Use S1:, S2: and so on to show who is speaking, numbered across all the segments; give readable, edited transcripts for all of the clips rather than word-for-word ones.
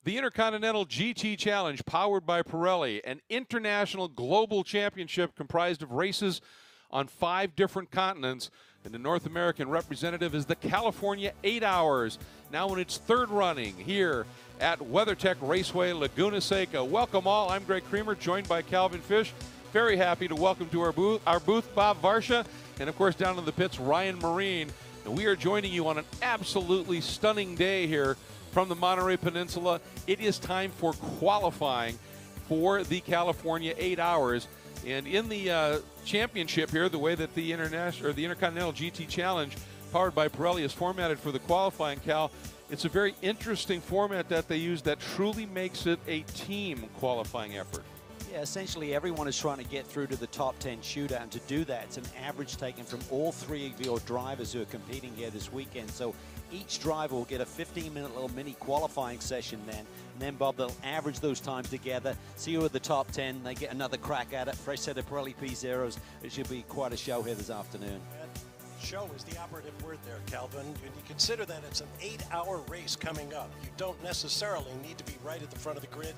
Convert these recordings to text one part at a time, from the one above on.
S1: The Intercontinental GT Challenge, powered by Pirelli, an international global championship comprised of races on 5 different continents. And the North American representative is the California 8 Hours, now in its 3rd running here at WeatherTech Raceway, Laguna Seca. Welcome all. I'm Greg Creamer, joined by Calvin Fish. Very happy to welcome to our booth Bob Varsha, and of course down in the pits, Ryan Marine. And we are joining you on an absolutely stunning day here from the Monterey Peninsula. It is time for qualifying for the California 8 Hours. And in the championship here, the way that the Intercontinental GT Challenge, powered by Pirelli, is formatted for the qualifying, Cal, it's a very interesting format that they use that truly makes it a team qualifying effort.
S2: Yeah, essentially everyone is trying to get through to the top 10 shootout, and to do that, it's an average taken from all 3 of your drivers who are competing here this weekend. So each driver will get a 15-minute little mini qualifying session then, and then, Bob, they'll average those times together, see who are the top 10, they get another crack at it, fresh set of Pirelli P0s. It should be quite a show here this afternoon.
S3: Show is the operative word there, Calvin. When you consider that it's an 8-hour race coming up, you don't necessarily need to be right at the front of the grid,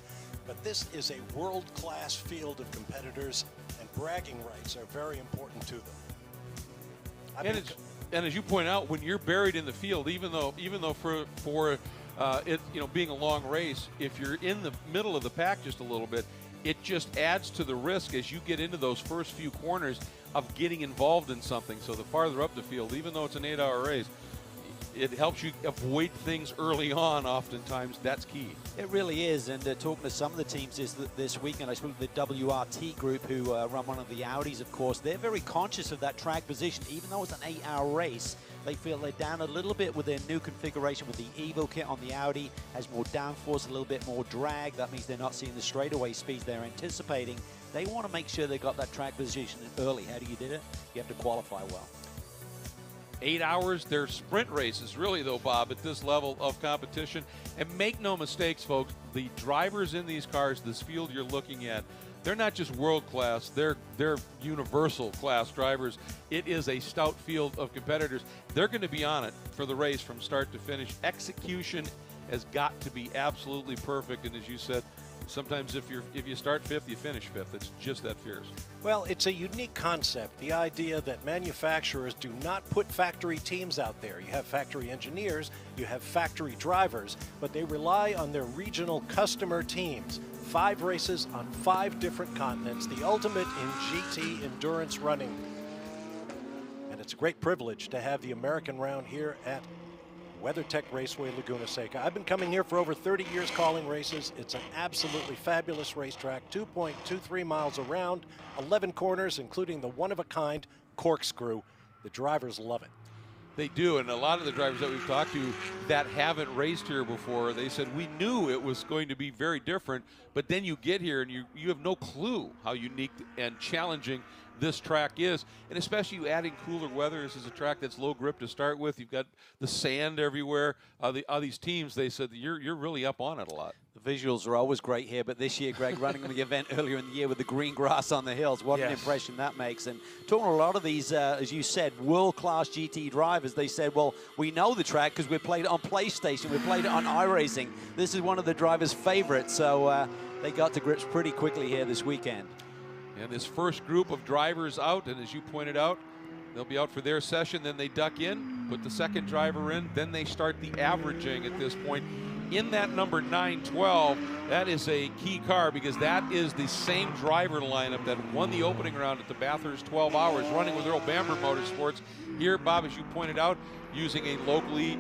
S3: but this is a world-class field of competitors, and bragging rights are very important to them.
S1: And as you point out, when you're buried in the field, even though for it, you know, being a long race, if you're in the middle of the pack just a little bit, it just adds to the risk as you get into those first few corners of getting involved in something. So the farther up the field, even though it's an 8-hour race, it helps you avoid things early on. Oftentimes, that's key.
S2: It really is. And talking to some of the teams this weekend, I spoke to the WRT group who run one of the Audis, of course. They're very conscious of that track position. Even though it's an 8-hour race, they feel they're down a little bit with their new configuration with the Evo kit on the Audi. Has more downforce, a little bit more drag. That means they're not seeing the straightaway speeds they're anticipating. They want to make sure they got that track position early. How do you do it? You have to qualify well.
S1: 8 hours, they're sprint races, really, though, Bob, at this level of competition. And make no mistakes, folks, the drivers in these cars, this field you're looking at, they're not just world class, they're universal class drivers. It is a stout field of competitors. They're going to be on it for the race from start to finish. Execution has got to be absolutely perfect, and as you said, sometimes if you start 5th, you finish 5th. It's just that fierce.
S3: Well, it's a unique concept, the idea that manufacturers do not put factory teams out there. You have factory engineers, you have factory drivers, but they rely on their regional customer teams. 5 races on 5 different continents, the ultimate in GT endurance running. And it's a great privilege to have the American round here at WeatherTech Raceway, Laguna Seca. I've been coming here for over 30 years calling races. It's an absolutely fabulous racetrack, 2.23 miles around, 11 corners, including the one-of-a-kind corkscrew. The drivers love it.
S1: They do, and a lot of the drivers that we've talked to that haven't raced here before, they said, we knew it was going to be very different, but then you get here and you have no clue how unique and challenging this track is, and especially you adding cooler weather. This is a track that's low grip to start with. You've got the sand everywhere. These teams, they said you're really up on it a lot.
S2: The visuals are always great here, but this year, Greg, running the event earlier in the year with the green grass on the hills, what an impression that makes. And talking to a lot of these, as you said, world-class GT drivers, they said, well, we know the track because we played it on PlayStation, we played it on iRacing. This is one of the drivers' favorites, so they got to grips pretty quickly here this weekend.
S1: And this first group of drivers out, and as you pointed out, they'll be out for their session, then they duck in, put the second driver in, then they start the averaging at this point. In that number 912, that is a key car because that is the same driver lineup that won the opening round at the Bathurst 12 Hours, running with Earl Bamber Motorsports. Here, Bob, as you pointed out, using a locally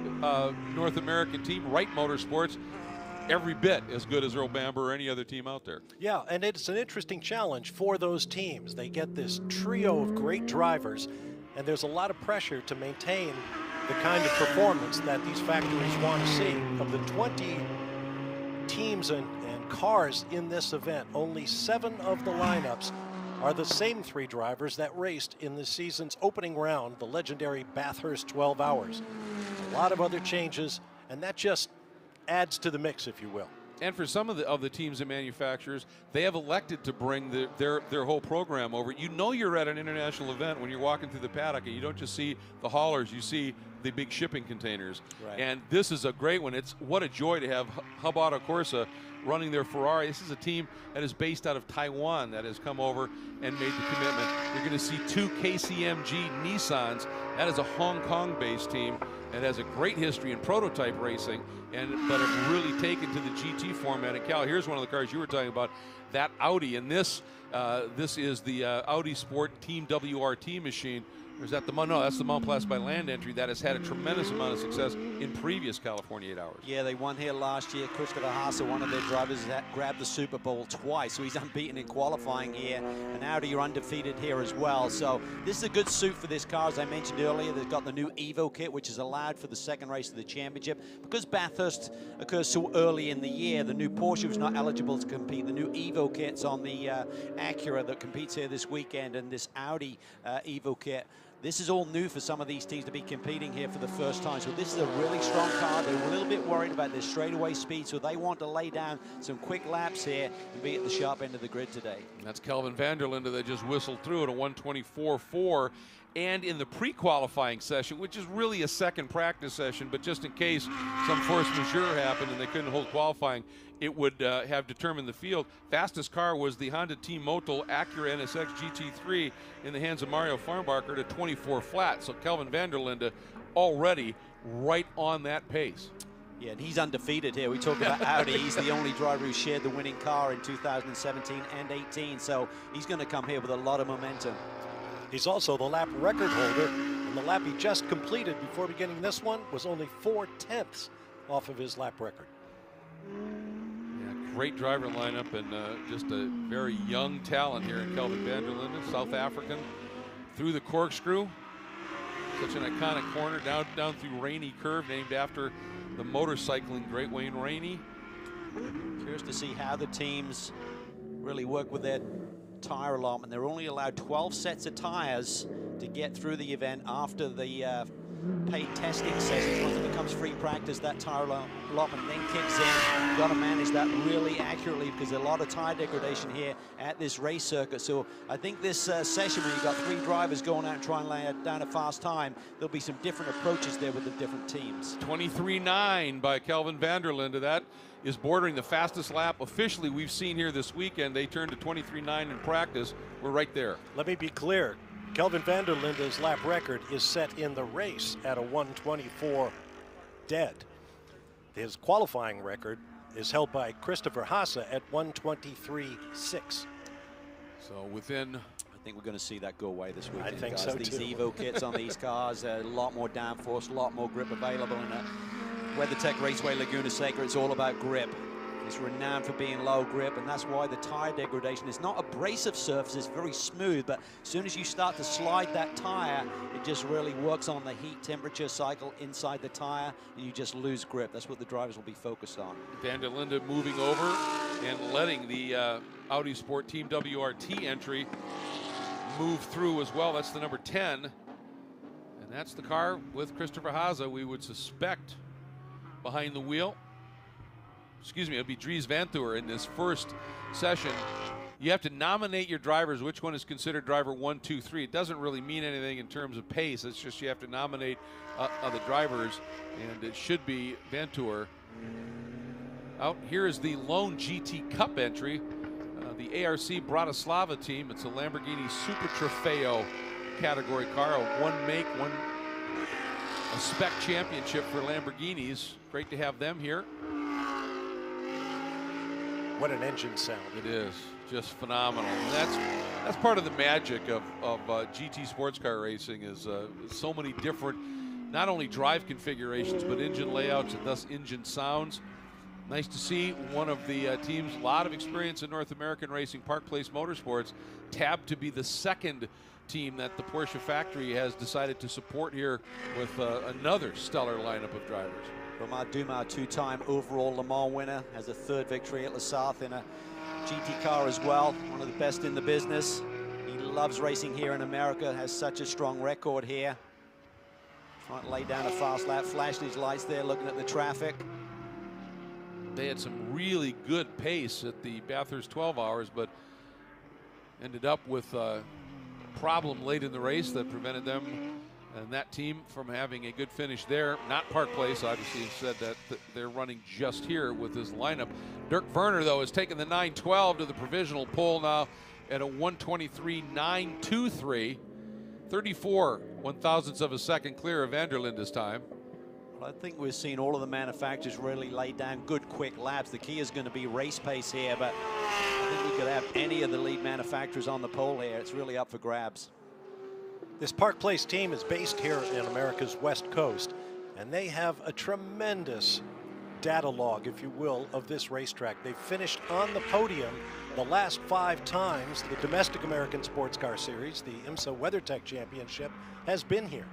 S1: North American team, Wright Motorsports, every bit as good as Earl Bamber or any other team out there.
S3: Yeah, and it's an interesting challenge for those teams. They get this trio of great drivers, and there's a lot of pressure to maintain the kind of performance that these factories want to see. Of the 20 teams and cars in this event, only 7 of the lineups are the same 3 drivers that raced in the season's opening round, the legendary Bathurst 12 Hours. A lot of other changes, and that just adds to the mix, if you will.
S1: And for some of the teams and manufacturers, they have elected to bring their whole program over. You know you're at an international event when you're walking through the paddock and you don't just see the haulers, you see the big shipping containers.
S2: Right.
S1: And this is a great one. It's what a joy to have Hub Auto Corsa running their Ferrari. This is a team that is based out of Taiwan that has come over and made the commitment. You're going to see 2 KCMG Nissans. That is a Hong Kong-based team that has a great history in prototype racing, but have really taken to the GT format. And Cal, here's one of the cars you were talking about, that Audi. And this is the Audi Sport Team WRT machine. Or is that the no? That's the Mount Place by Land entry that has had a tremendous amount of success in previous California 8 Hours.
S2: Yeah, they won here last year. Christopher Haase, one of their drivers, grabbed the Super Bowl twice, so he's unbeaten in qualifying here. And Audi are undefeated here as well. So this is a good suit for this car, as I mentioned earlier. They've got the new Evo kit, which is allowed for the second race of the championship. Because Bathurst occurs so early in the year, the new Porsche was not eligible to compete. The new Evo kit's on the Acura that competes here this weekend, and this Audi Evo kit. This is all new for some of these teams to be competing here for the first time. So this is a really strong car. They're a little bit worried about their straightaway speed, so they want to lay down some quick laps here and be at the sharp end of the grid today.
S1: And that's Kelvin van der Linde that just whistled through at a 1:24.4. And in the pre-qualifying session, which is really a second practice session, but just in case some force majeure happened and they couldn't hold qualifying, it would have determined the field. Fastest car was the Honda Team Motul Acura NSX GT3 in the hands of Mario Farnbacher at a 24 flat. So Kelvin van der Linde already right on that pace.
S2: Yeah, and he's undefeated here. We talk about Audi. He's the only driver who shared the winning car in 2017 and 18. So he's going to come here with a lot of momentum.
S3: He's also the lap record holder, and the lap he just completed before beginning this one was only 4/10 off of his lap record.
S1: Yeah, great driver lineup, and just a very young talent here in Kelvin van der Linde, South African, through the corkscrew. Such an iconic corner down through Rainey Curve, named after the motorcycling great Wayne Rainey.
S2: Curious to see how the teams really work with their tire allotment. They're only allowed 12 sets of tires to get through the event after the paid testing session. Once it becomes free practice, that tire allotment then kicks in. You've got to manage that really accurately because there's a lot of tire degradation here at this race circuit. So I think this session, when you've got 3 drivers going out and trying to lay down a fast time, there'll be some different approaches there with the different teams.
S1: 23.9 by Kelvin van der Linde. That is bordering the fastest lap officially we've seen here this weekend. They turned to 23.9 in practice. We're right there.
S3: Let me be clear. Kelvin van der Linde's lap record is set in the race at a 1:24 dead. His qualifying record is held by Christopher Haase at 1:23.6.
S1: So within...
S2: I think we're going to see that go away this weekend.
S3: I think
S2: guys.
S3: so
S2: These
S3: too.
S2: Evo kits on these cars, a lot more downforce, a lot more grip available. In a WeatherTech Raceway Laguna Seca, it's all about grip. It's renowned for being low grip, and that's why the tire degradation is not abrasive surface, it's very smooth, but as soon as you start to slide that tire, it just really works on the heat temperature cycle inside the tire, and you just lose grip. That's what the drivers will be focused on.
S1: Van der Linde moving over and letting the Audi Sport Team WRT entry move through as well. That's the number 10, and that's the car with Christopher Haase, we would suspect, behind the wheel. Excuse me, it'll be Dries Vanthoor in this first session. You have to nominate your drivers, which one is considered driver 1, 2, 3. It doesn't really mean anything in terms of pace. It's just you have to nominate the drivers, and it should be Vanthoor. Out here is the lone GT Cup entry, the ARC Bratislava team. It's a Lamborghini Super Trofeo category car, a a spec championship for Lamborghinis. Great to have them here.
S3: What an engine sound.
S1: It is just phenomenal. And that's part of the magic of GT sports car racing is so many different, not only drive configurations, but engine layouts and thus engine sounds. Nice to see one of the teams, a lot of experience in North American racing, Park Place Motorsports, tabbed to be the second team that the Porsche factory has decided to support here with another stellar lineup of drivers.
S2: Romain Dumas, 2-time overall Le Mans winner, has a 3rd victory at Le Sarthe in a GT car as well, one of the best in the business. He loves racing here in America, has such a strong record here. Trying to lay down a fast lap, flashing his lights there, looking at the traffic.
S1: They had some really good pace at the Bathurst 12 Hours, but ended up with a problem late in the race that prevented them And that team, from having a good finish there, not Park Place, obviously said that they're running just here with this lineup. Dirk Werner, though, has taken the 912 to the provisional pole now at a 1:23.923. 34 one-thousandths of a second clear of Vanderlinde this time.
S2: Well, I think we've seen all of the manufacturers really lay down good, quick laps. The key is going to be race pace here, but I think we could have any of the lead manufacturers on the pole here. It's really up for grabs.
S3: This Park Place team is based here in America's West Coast, and they have a tremendous data log, if you will, of this racetrack. They've finished on the podium the last 5 times the domestic American Sports Car Series, the IMSA WeatherTech Championship, has been here.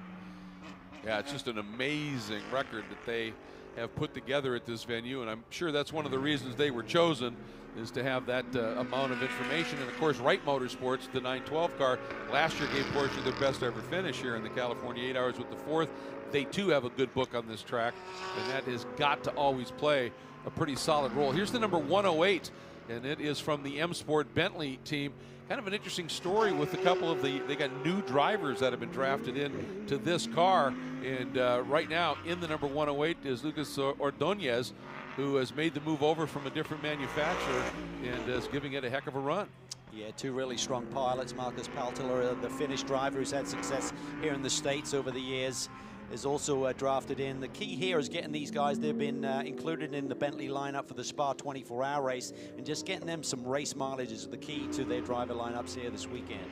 S1: Yeah, it's just an amazing record that they have put together at this venue, and I'm sure that's one of the reasons they were chosen, is to have that amount of information. And of course, Wright Motorsports, the 912 car, last year gave Porsche their best ever finish here in the California 8 Hours with the 4th. They too have a good book on this track, and that has got to always play a pretty solid role. Here's the number 108, and it is from the M Sport Bentley team. Kind of an interesting story with a couple of they got new drivers that have been drafted in to this car, and right now in the number 108 is Lucas Ordonez, who has made the move over from a different manufacturer and is giving it a heck of a run.
S2: Yeah, 2 really strong pilots. Marcus Paltler, the Finnish driver who's had success here in the States over the years, is also drafted in. The key here is getting these guys, they've been included in the Bentley lineup for the Spa 24-hour race, and just getting them some race mileage is the key to their driver lineups here this weekend.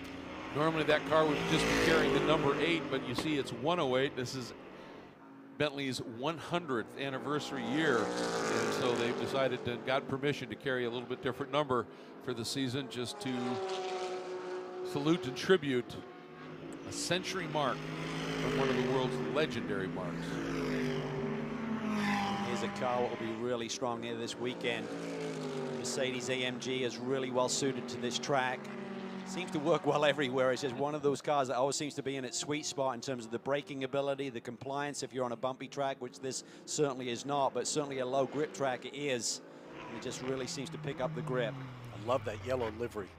S1: Normally that car would just be carrying the number 8, but you see it's 108. This is Bentley's 100th anniversary year, and so they've decided and got permission to carry a little bit different number for the season, just to salute and tribute a century mark from one of the world's legendary marks.
S2: Here's a car that will be really strong here this weekend. Mercedes AMG is really well suited to this track. Seems to work well everywhere. It's just one of those cars that always seems to be in its sweet spot in terms of the braking ability, the compliance if you're on a bumpy track, which this certainly is not, but certainly a low grip track it is. And it just really seems to pick up the grip.
S3: I love that yellow livery.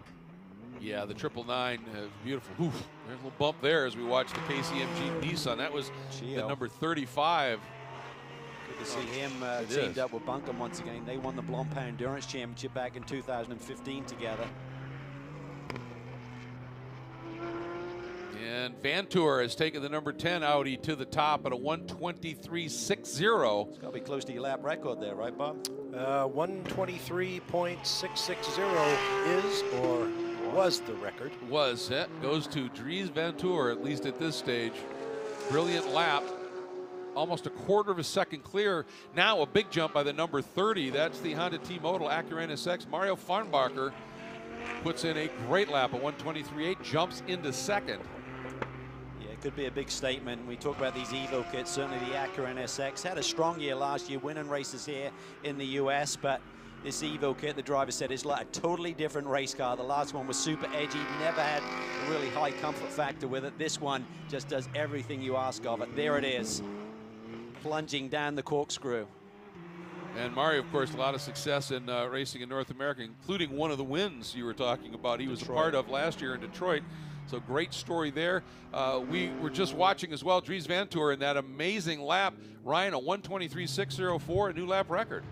S1: Yeah, the 999 is beautiful. Oof, there's a little bump there as we watch the KCMG Nissan. That was the number 35.
S2: Good to see him teamed up with Buncombe once again. They won the Blancpain Endurance Championship back in 2015 together.
S1: And Vantour has taken the number 10 Audi to the top at a 1:23.60.
S2: It's got to be close to your lap record there, right, Bob?
S3: 1:23.660 is, or was the record.
S1: Was it. Goes to Dries Vantour, at least at this stage. Brilliant lap. Almost a quarter of a second clear. Now a big jump by the number 30. That's the Honda T-Modal Acura NSX. Mario Farnbacher puts in a great lap, a 1:23.8, jumps into second.
S2: Could be a big statement. We talk about these Evo kits. Certainly the Acura NSX had a strong year last year, winning races here in the US, but this Evo kit, the driver said, is like a totally different race car. The last one was super edgy, never had a really high comfort factor with it. This one just does everything you ask of it. There it is, plunging down the corkscrew.
S1: And Mario, of course, a lot of success in racing in North America, including one of the wins you were talking about. He was a part of last year in Detroit. So great story there. We were just watching as well Dries Vantour in that amazing lap. Ryan, a 1:23.604, a new lap record.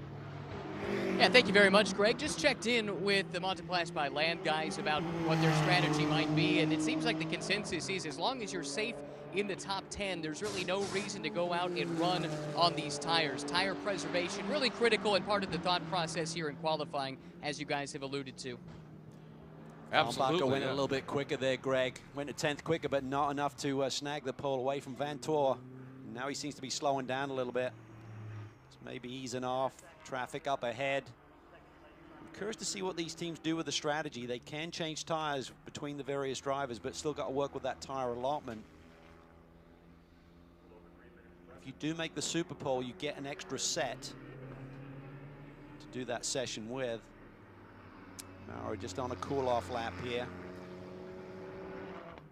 S4: Yeah, thank you very much, Greg. Just checked in with the Monteplasce by Land guys about what their strategy might be, and it seems like the consensus is as long as you're safe in the top 10, there's really no reason to go out and run on these tires. Tire preservation, really critical and part of the thought process here in qualifying, as you guys have alluded to.
S2: Absolutely. Went a little bit quicker there, Greg. Went a 10th quicker, but not enough to snag the pole away from Vantour. Now he seems to be slowing down a little bit. Just maybe easing off. Traffic up ahead. I'm curious to see what these teams do with the strategy. They can change tires between the various drivers, but still got to work with that tire allotment. If you do make the Super Pole, you get an extra set to do that session with. Now we're just on a cool-off lap here.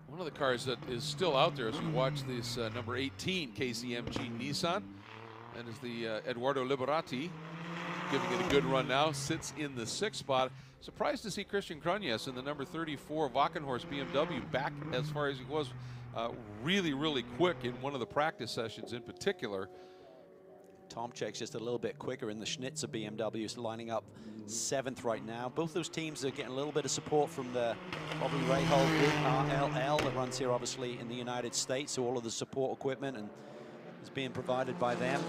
S1: One of the cars that is still out there as we watch this number 18 KCMG Nissan. That is the Eduardo Liberati, giving it a good run now. Sits in the 6th spot. Surprised to see Christian Cronjes in the number 34 Wackenhorst BMW back as far as he was really, really quick in one of the practice sessions in particular.
S2: Tomczyk's just a little bit quicker in the Schnitzer BMW, is lining up 7th right now. Both those teams are getting a little bit of support from the Bobby Rahal group, RLL, that runs here obviously in the United States, so all of the support equipment and is being provided by them.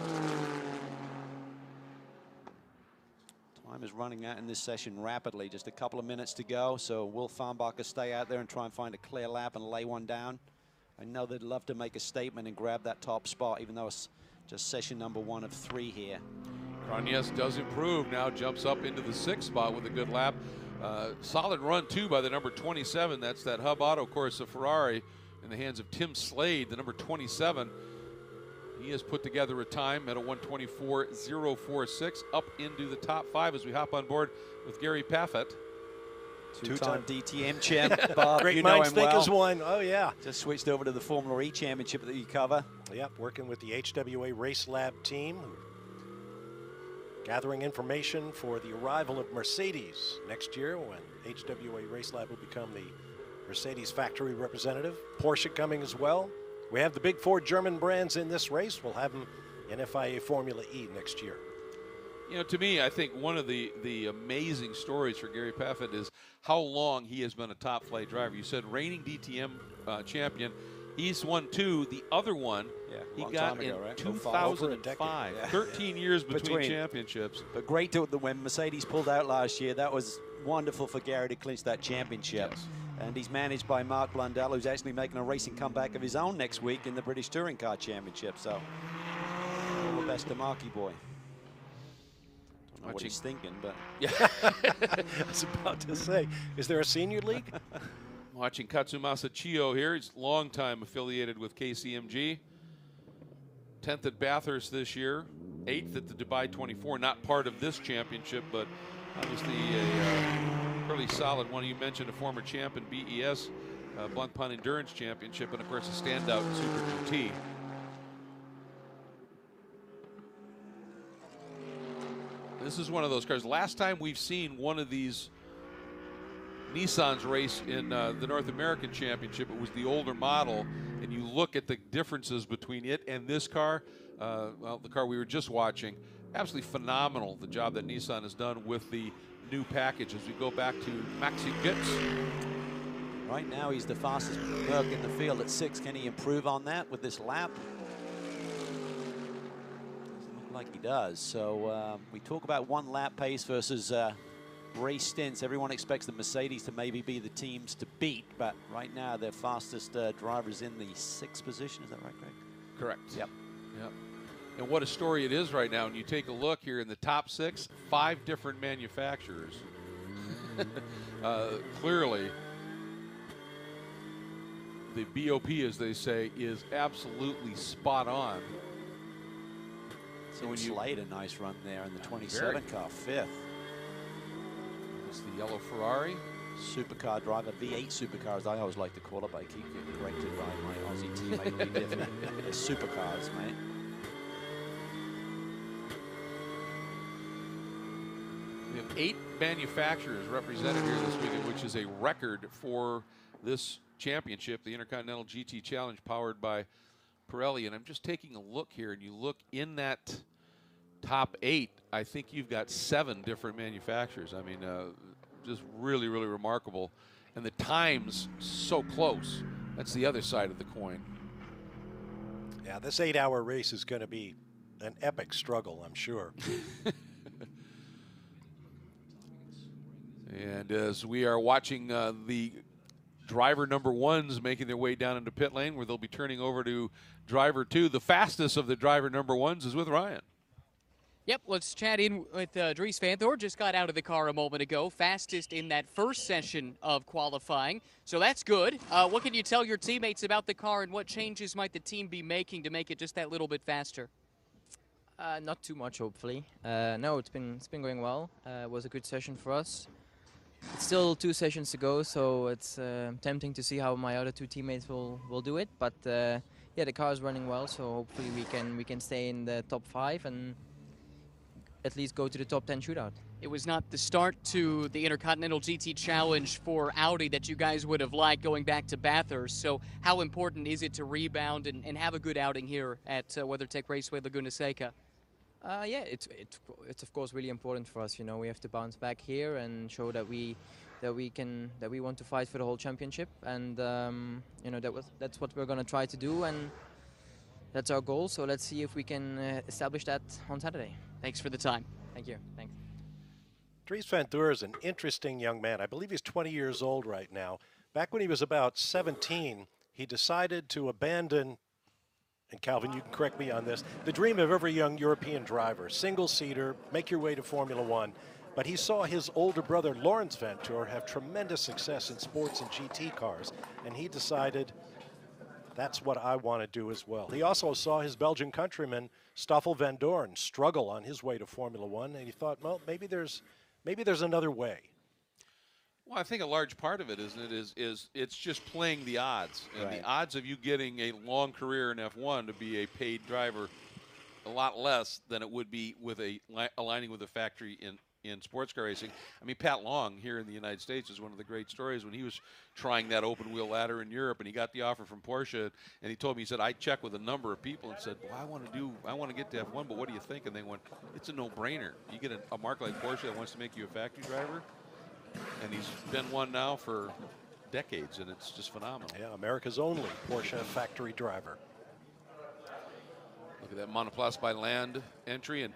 S2: Time is running out in this session rapidly, just a couple of minutes to go, so will Farnbacher stay out there and try and find a clear lap and lay one down? I know they'd love to make a statement and grab that top spot, even though it's just session number 1 of 3 here.
S1: Cronjes does improve now, jumps up into the 6th spot with a good lap. Solid run too by the number 27. That's that Hub Auto Corsa Ferrari in the hands of Tim Slade, the number 27. He has put together a time at a 1:24.046, up into the top 5 as we hop on board with Gary Paffett.
S2: Two-time DTM champ, Bob.
S3: Great
S2: you know
S3: minds
S2: him
S3: think
S2: well.
S3: as one. Oh, yeah.
S2: Just switched over to the Formula E Championship that you cover.
S3: Yep, working with the HWA Race Lab team, gathering information for the arrival of Mercedes next year when HWA Race Lab will become the Mercedes factory representative. Porsche coming as well. We have the big 4 German brands in this race. We'll have them in FIA Formula E next year.
S1: You know, to me, I think one of the amazing stories for Gary Paffett is how long he has been a top flight driver. You said reigning DTM champion. He's won 2. The other one he got in 2005.
S2: Yeah.
S1: 13 years between championships.
S2: But great to when Mercedes pulled out last year. That was wonderful for Gary to clinch that championship.
S1: Yes.
S2: And he's managed by Mark Blundell, who's actually making a racing comeback of his own next week in the British Touring Car Championship. So all the best to Marky boy. Don't know what he's thinking, but
S3: yeah. I was about to say, is there a senior league?
S1: Watching Katsumasa Chiyo here. He's long time affiliated with KCMG. 10th at Bathurst this year. 8th at the Dubai 24. Not part of this championship, but obviously a fairly solid one. You mentioned a former champ in BES, Blunt Pond Endurance Championship, and of course a standout in Super GT. This is one of those cars. Last time we've seen one of these Nissans race in the North American Championship, it was the older model, and you look at the differences between it and this car, well, the car we were just watching, absolutely phenomenal, the job that Nissan has done with the new package. As we go back to Maxi Götz.
S2: Right now he's the fastest Merc in the field at 6. Can he improve on that with this lap? Doesn't look like he does. So we talk about 1 lap pace versus race stints. Everyone expects the Mercedes to maybe be the teams to beat, but right now their fastest driver is in the 6th position. Is that right, Greg?
S1: Correct.
S2: Yep.
S1: Yep. And what a story it is right now. And you take a look here in the top 6, 5 different manufacturers. Clearly, the BOP, as they say, is absolutely spot on.
S2: So when you Slade a nice run there in the 27 car, 5th.
S1: It's the yellow Ferrari.
S2: Supercar driver, V8 supercar, as I always like to call it, but I keep getting corrected by my Aussie teammate Lee Diffie. They're supercars, mate.
S1: We have 8 manufacturers represented here this weekend, which is a record for this championship, the Intercontinental GT Challenge powered by Pirelli. And I'm just taking a look here, and you look in that top 8, I think you've got 7 different manufacturers. I mean, just really, really remarkable. And the times so close. That's the other side of the coin.
S3: Yeah, this 8-hour race is going to be an epic struggle, I'm sure.
S1: And as we are watching the driver number 1s making their way down into pit lane, where they'll be turning over to driver 2, the fastest of the driver number 1s is with Ryan.
S4: Yep, let's chat in with Dries Vanthoor. Just got out of the car a moment ago. Fastest in that first session of qualifying. So that's good. What can you tell your teammates about the car, and what changes might the team be making to make it just that little bit faster?
S5: Not too much, hopefully. No, it's been going well. It was a good session for us. It's still 2 sessions to go, so it's tempting to see how my other 2 teammates will do it. But yeah, the car is running well, so hopefully we can stay in the top 5 and at least go to the top 10 shootout.
S4: It was not the start to the Intercontinental GT Challenge for Audi that you guys would have liked going back to Bathurst. So how important is it to rebound and have a good outing here at WeatherTech Raceway Laguna Seca?
S5: Yeah, it's of course really important for us. You know, we have to bounce back here and show that we want to fight for the whole championship, and you know, that's what we're going to try to do, and that's our goal. So let's see if we can establish that on Saturday.
S4: Thanks for the time.
S5: Thank you. Thanks.
S3: Dries vanEur is an interesting young man. I believe he's 20 years old right now. Back when he was about 17, he decided to abandon, and Calvin, you can correct me on this, the dream of every young European driver, single-seater, make your way to Formula One. But he saw his older brother, Laurens Vanthoor, have tremendous success in sports and GT cars, and he decided, that's what I want to do as well. He also saw his Belgian countryman, Stoffel van Doorn, struggle on his way to Formula One, and he thought, well, maybe there's another way.
S1: Well, I think a large part of it, isn't it, is it's just playing the odds. And
S2: Right.
S1: the odds of you getting a long career in F1 to be a paid driver a lot less than it would be with aligning with a factory in sports car racing. I mean, Pat Long here in the United States is one of the great stories when he was trying that open wheel ladder in Europe, and he got the offer from Porsche, and he told me, he said, I checked with a number of people and said, well, I want to get to F1, but what do you think? And they went, it's a no-brainer. You get a mark like Porsche that wants to make you a factory driver, and he's been one now for decades, and it's just phenomenal.
S3: Yeah, America's only Porsche factory driver.
S1: Look at that monoplace by land entry, and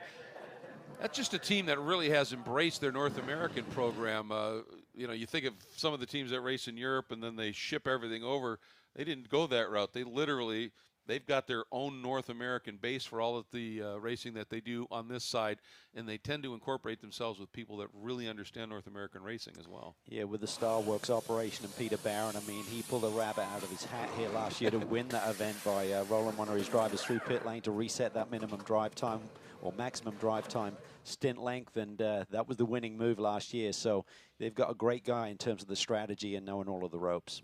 S1: that's just a team that really has embraced their North American program. You know, you think of some of the teams that race in Europe and then they ship everything over. They didn't go that route. They've got their own North American base for all of the racing that they do on this side, and they tend to incorporate themselves with people that really understand North American racing as well.
S2: Yeah, with the Star Works operation and Peter Barron, I mean, he pulled a rabbit out of his hat here last year to win that event by rolling one of his drivers through pit lane to reset that minimum drive time or maximum drive time stint length, and that was the winning move last year. So they've got a great guy in terms of the strategy and knowing all of the ropes.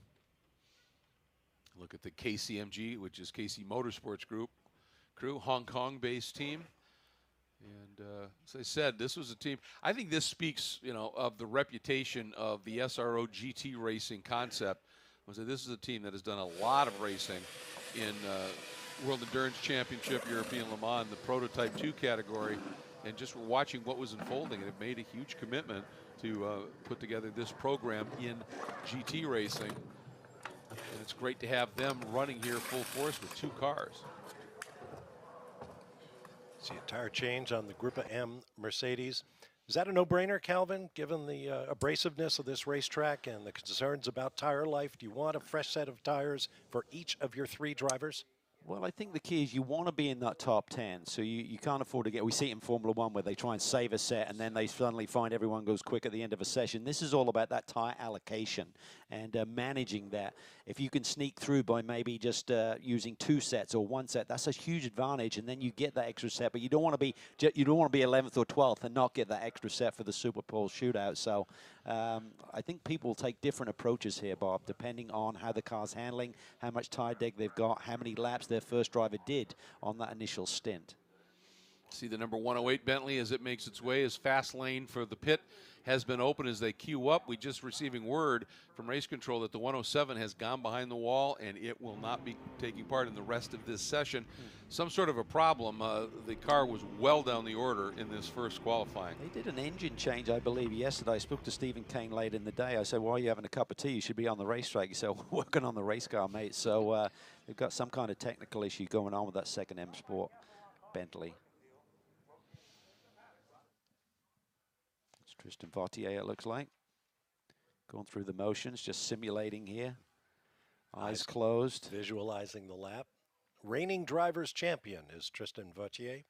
S1: Look at the KCMG, which is KC Motorsports Group crew, Hong Kong-based team. And as I said, this was a team. I think this speaks, you know, of the reputation of the SRO GT racing concept. Was that this is a team that has done a lot of racing in World Endurance Championship, European Le Mans, the Prototype 2 category, and just watching what was unfolding. And it made a huge commitment to put together this program in GT racing. And it's great to have them running here full force with two cars.
S3: See a tire change on the Grupa M Mercedes. Is that a no-brainer, Calvin, given the abrasiveness of this racetrack and the concerns about tire life? Do you want a fresh set of tires for each of your three drivers?
S2: Well, I think the key is you want to be in that top 10, so you can't afford to get, we see it in Formula One where they try and save a set and then they suddenly find everyone goes quick at the end of a session. This is all about that tire allocation and managing that. If you can sneak through by maybe just using 2 sets or 1 set, that's a huge advantage, and then you get that extra set, but you don't want to be 11th or 12th and not get that extra set for the Super Bowl shootout. So I think people will take different approaches here, Bob, depending on how the car's handling, how much tire deg they've got, how many laps their first driver did on that initial stint.
S1: See the number 108 Bentley as it makes its way as fast lane for the pit has been open as they queue up. We just receiving word from race control that the 107 has gone behind the wall and it will not be taking part in the rest of this session. Some sort of a problem. The car was well down the order in this first qualifying.
S2: They did an engine change, I believe, yesterday. I spoke to Stephen Kane late in the day. I said, why are you having a cup of tea? You should be on the racetrack. He said, working on the race car, mate. So they've got some kind of technical issue going on with that second M Sport Bentley. Tristan Vautier, it looks like. Going through the motions, just simulating here. Eyes closed.
S3: Visualizing the lap. Reigning drivers champion is Tristan Vautier.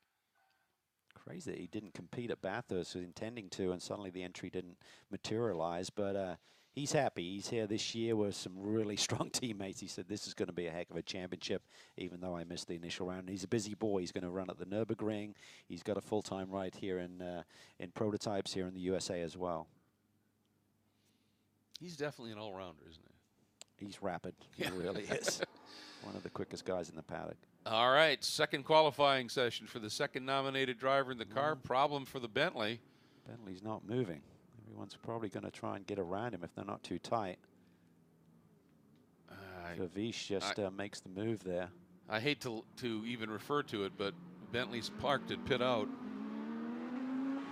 S2: Crazy that he didn't compete at Bathurst, was intending to, and suddenly the entry didn't materialize. But he's happy. He's here this year with some really strong teammates. He said, this is going to be a heck of a championship, even though I missed the initial round. And he's a busy boy. He's going to run at the Nürburgring. He's got a full-time ride here in prototypes here in the USA as well.
S1: He's definitely an all-rounder, isn't he?
S2: He's rapid. He really is.
S6: one of the quickest guys in the paddock.
S1: All right, second qualifying session for the second nominated driver in the car. Problem for the Bentley.
S6: Bentley's not moving. Everyone's probably going to try and get around him if they're not too tight. Vervish just makes the move there.
S1: I hate to even refer to it, but Bentley's parked at pit out.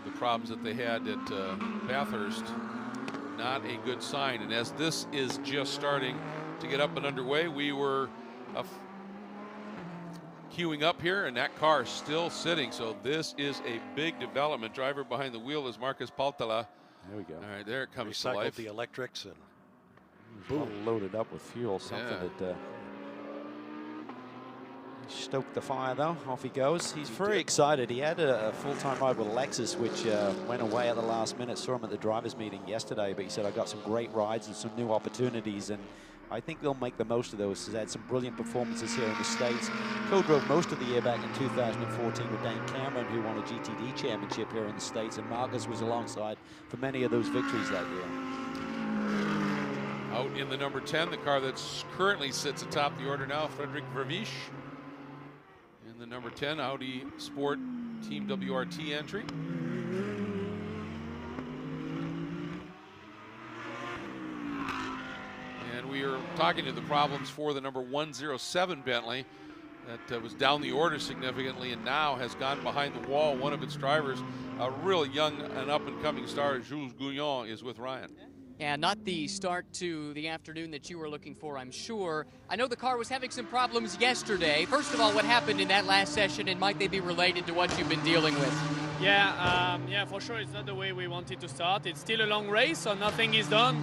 S1: The problems that they had at Bathurst, not a good sign. And as this is just starting to get up and underway, we were queuing up here, and that car is still sitting. So this is a big development. Driver behind the wheel is Marcus Paltala.
S6: There we go.
S1: All right, there it comes to
S3: Recycled
S1: life.
S3: the electrics and
S6: Boom. Loaded up with fuel, something that stoked the fire though. Off he goes. He's very excited. He had a full-time ride with Lexus, which went away at the last minute. Saw him at the drivers meeting yesterday, but he said, I got some great rides and some new opportunities, and I think they'll make the most of those. He's had some brilliant performances here in the States. Co-drove most of the year back in 2014 with Dane Cameron, who won a GTD championship here in the States, and Marcus was alongside for many of those victories that year.
S1: Out in the number 10, the car that's currently sits atop the order now, Frederick Vervish. In the number 10 Audi Sport Team WRT entry. And we are talking to the problems for the number 107 Bentley that was down the order significantly and now has gone behind the wall. One of its drivers, a real young and up-and-coming star, Jules Gouillon, is with Ryan.
S4: Yeah, not the start to the afternoon that you were looking for, I'm sure. I know the car was having some problems yesterday. First of all, what happened in that last session, and might they be related to what you've been dealing with?
S7: Yeah, for sure it's not the way we wanted to start. It's still a long race, so nothing is done.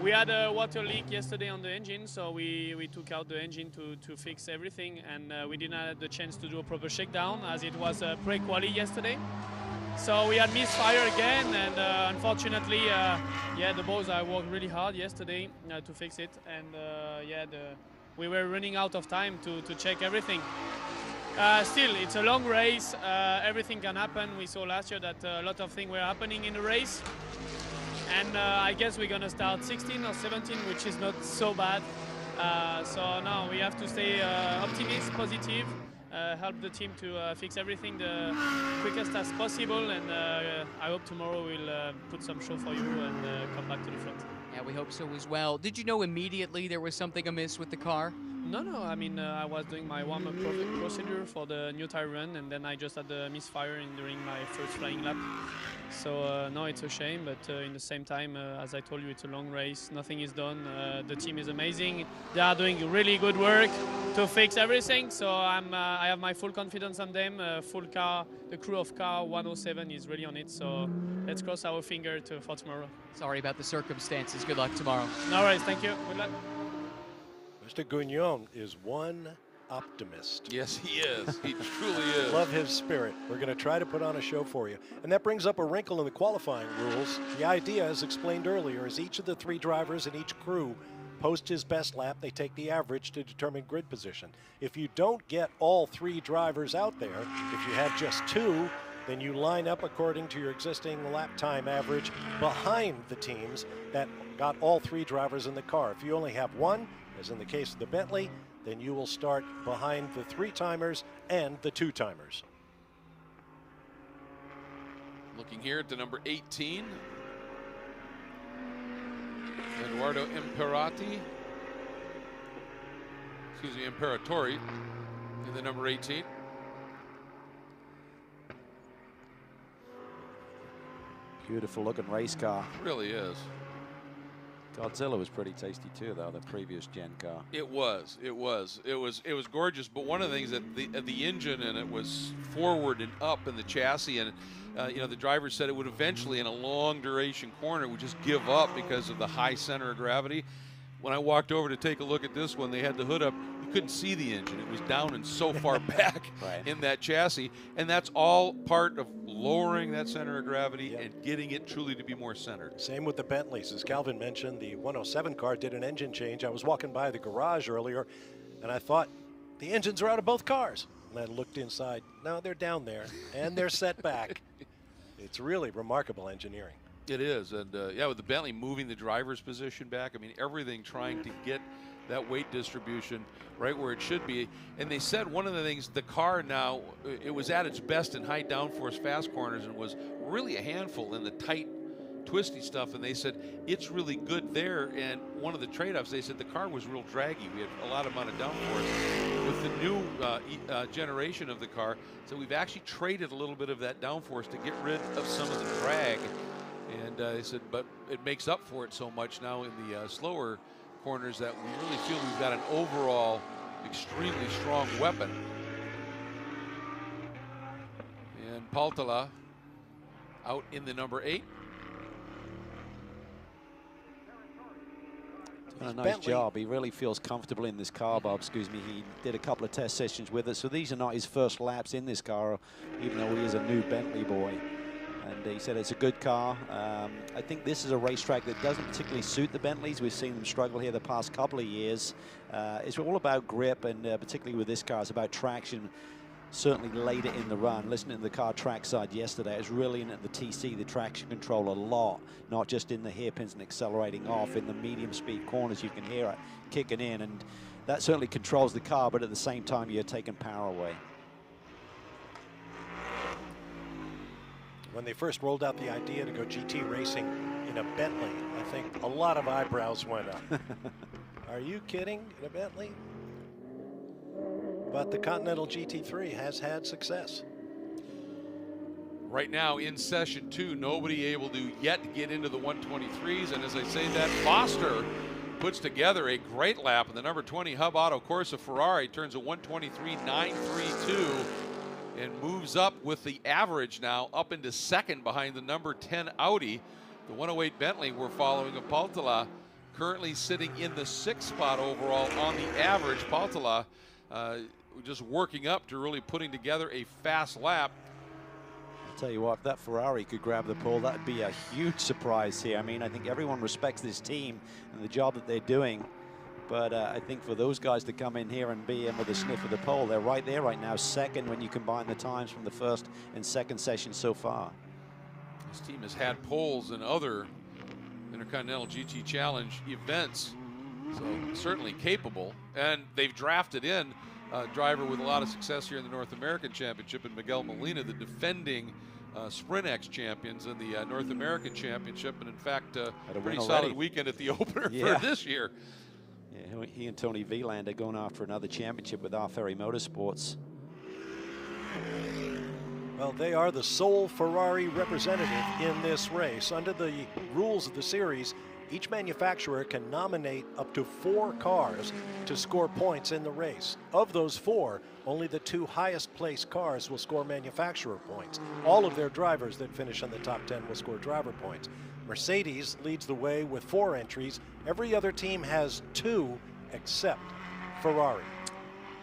S7: We had a water leak yesterday on the engine, so we took out the engine to fix everything, and we didn't have the chance to do a proper shakedown as it was pre-quali yesterday. So we had misfire again, and unfortunately, the boys worked really hard yesterday to fix it, and we were running out of time to check everything. Still, it's a long race. Everything can happen. We saw last year that a lot of things were happening in the race, and I guess we're gonna start 16 or 17, which is not so bad. So now we have to stay optimistic, positive. Help the team to fix everything the quickest as possible, and I hope tomorrow we'll put some show for you and come back to the front.
S4: Yeah, we hope so as well. Did you know immediately there was something amiss with the car?
S7: No, I mean, I was doing my warm-up procedure for the new tire run, and then I just had a misfire during my first flying lap. So no, it's a shame, but in the same time, as I told you, it's a long race. Nothing is done. The team is amazing. They are doing really good work to fix everything. So I have my full confidence on them. Full car, the crew of car 107 is really on it. So let's cross our finger for tomorrow.
S4: Sorry about the circumstances. Good luck tomorrow.
S7: No worries. Thank you. Good luck.
S3: Mr. Gouillon is one optimist.
S1: Yes, he is. He truly is.
S3: Love his spirit. We're going to try to put on a show for you. And that brings up a wrinkle in the qualifying rules. The idea, as explained earlier, is each of the 3 drivers in each crew post his best lap. They take the average to determine grid position. If you don't get all 3 drivers out there, if you have just 2, then you line up according to your existing lap time average behind the teams that got all 3 drivers in the car. If you only have 1, as in the case of the Bentley, then you will start behind the 3-timers and the 2-timers.
S1: Looking here at the number 18, Eduardo Imperatori, in the number 18.
S6: Beautiful looking race car.
S1: It really is.
S6: Godzilla was pretty tasty too, though, the previous gen car.
S1: It was gorgeous. But one of the things that the engine and it was forward and up in the chassis, and the driver said it would eventually, in a long duration corner, would just give up because of the high center of gravity. When I walked over to take a look at this one, they had the hood up. You couldn't see the engine. It was down and so far back in that chassis. And that's all part of lowering that center of gravity and getting it truly to be more centered.
S3: Same with the Bentleys. As Calvin mentioned, the 107 car did an engine change. I was walking by the garage earlier, and I thought, the engines are out of both cars. And I looked inside. No, they're down there, and they're set back. It's really remarkable engineering.
S1: It is, and with the Bentley moving the driver's position back, I mean, everything trying to get that weight distribution right where it should be. And they said one of the things, the car now, it was at its best in high downforce fast corners and was really a handful in the tight, twisty stuff. And they said it's really good there. And one of the trade-offs, they said the car was real draggy. We had a lot amount of downforce. With the new generation of the car, so we've actually traded a little bit of that downforce to get rid of some of the drag. And they said, but it makes up for it so much now in the slower corners that we really feel we've got an overall extremely strong weapon. And Paltala out in the number 8.
S6: Done a nice job. He really feels comfortable in this car, Bob. Excuse me. He did a couple of test sessions with it, so these are not his first laps in this car, even though he is a new Bentley boy. And he said it's a good car. I think this is a racetrack that doesn't particularly suit the Bentleys. We've seen them struggle here the past couple of years. It's all about grip, and particularly with this car, it's about traction. Certainly later in the run, listening to the car trackside yesterday, it's really in at the TC, the traction control a lot, not just in the hairpins and accelerating off. In the medium speed corners, you can hear it kicking in, and that certainly controls the car, but at the same time, you're taking power away.
S3: When they first rolled out the idea to go GT racing in a Bentley, I think a lot of eyebrows went up. Are you kidding? In a Bentley? But the Continental GT3 has had success.
S1: Right now in session 2, nobody able to yet get into the 123s. And as I say that, Foster puts together a great lap in the number 20 Hub Auto Corsa Ferrari, turns a 123.932 and moves up with the average now up into second behind the number 10 Audi. The 108 Bentley we're following of Paltala currently sitting in the 6th spot overall on the average. Paltala just working up to really putting together a fast lap.
S6: I'll tell you what, if that Ferrari could grab the pole, that'd be a huge surprise here. I mean, I think everyone respects this team and the job that they're doing. But I think for those guys to come in here and be in with a sniff of the pole, they're right there right now, second when you combine the times from the first and second session so far.
S1: This team has had poles in other Intercontinental GT Challenge events, so certainly capable. And they've drafted in a driver with a lot of success here in the North American Championship in Miguel Molina, the defending Sprint X champions in the North American Championship, and in fact, a pretty solid weekend at the opener for this year.
S6: Yeah, he and Tony Vilander going after another championship with R Ferry Motorsports.
S3: Well, they are the sole Ferrari representative in this race. Under the rules of the series, each manufacturer can nominate up to 4 cars to score points in the race. Of those 4, only the 2 highest placed cars will score manufacturer points. All of their drivers that finish in the top 10 will score driver points. Mercedes leads the way with 4 entries. Every other team has 2 except Ferrari.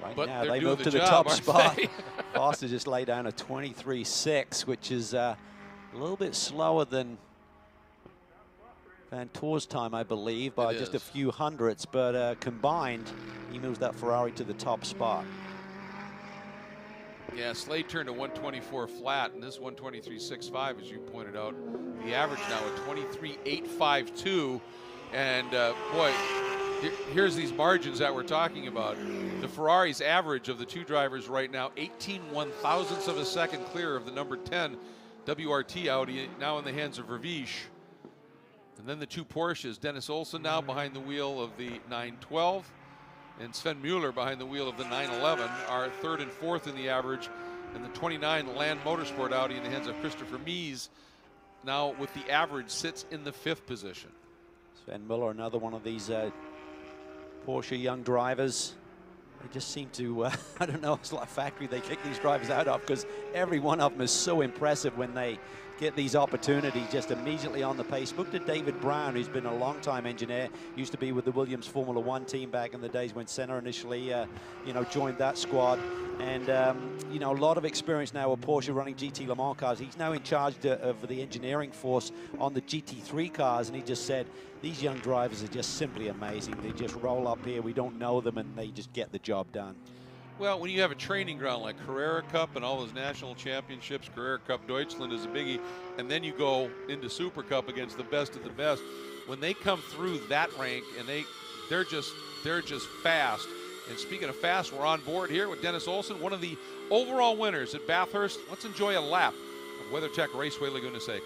S6: Right
S1: but
S6: now they
S1: move
S6: to the
S1: job,
S6: top spot.
S1: They?
S6: Foster just laid down a 23.6, which is a little bit slower than Van Toor's time, I believe, by just a few hundredths. But combined, he moves that Ferrari to the top spot.
S1: Yeah, Slade turned a 124 flat, and this 123.65, as you pointed out. The average now at 23.852. And boy, here's these margins that we're talking about. The Ferrari's average of the 2 drivers right now, 18/1000ths of a second clear of the number 10 WRT Audi, now in the hands of Verviche. And then the 2 Porsches, Dennis Olsen now behind the wheel of the 912, and Sven Mueller behind the wheel of the 911 are 3rd and 4th in the average. And the 29 Land Motorsport Audi in the hands of Christopher Mies now with the average sits in the 5th position.
S6: Sven Mueller, another one of these Porsche young drivers. They just seem to, I don't know, it's like a factory they kick these drivers out of, because every one of them is so impressive when they get these opportunities just immediately on the pace. Spoke to David Brown, who's been a long-time engineer, used to be with the Williams Formula One team back in the days when Senna initially, joined that squad. And, a lot of experience now with Porsche running GT Le Mans cars. He's now in charge of the engineering force on the GT3 cars, and he just said, these young drivers are just simply amazing. They just roll up here, we don't know them, and they just get the job done.
S1: Well, when you have a training ground like Carrera Cup and all those national championships, Carrera Cup Deutschland is a biggie, and then you go into Super Cup against the best of the best, when they come through that rank and they're just They're just fast. And speaking of fast, we're on board here with Dennis Olsen, one of the overall winners at Bathurst. Let's enjoy a lap of WeatherTech Raceway Laguna Seca.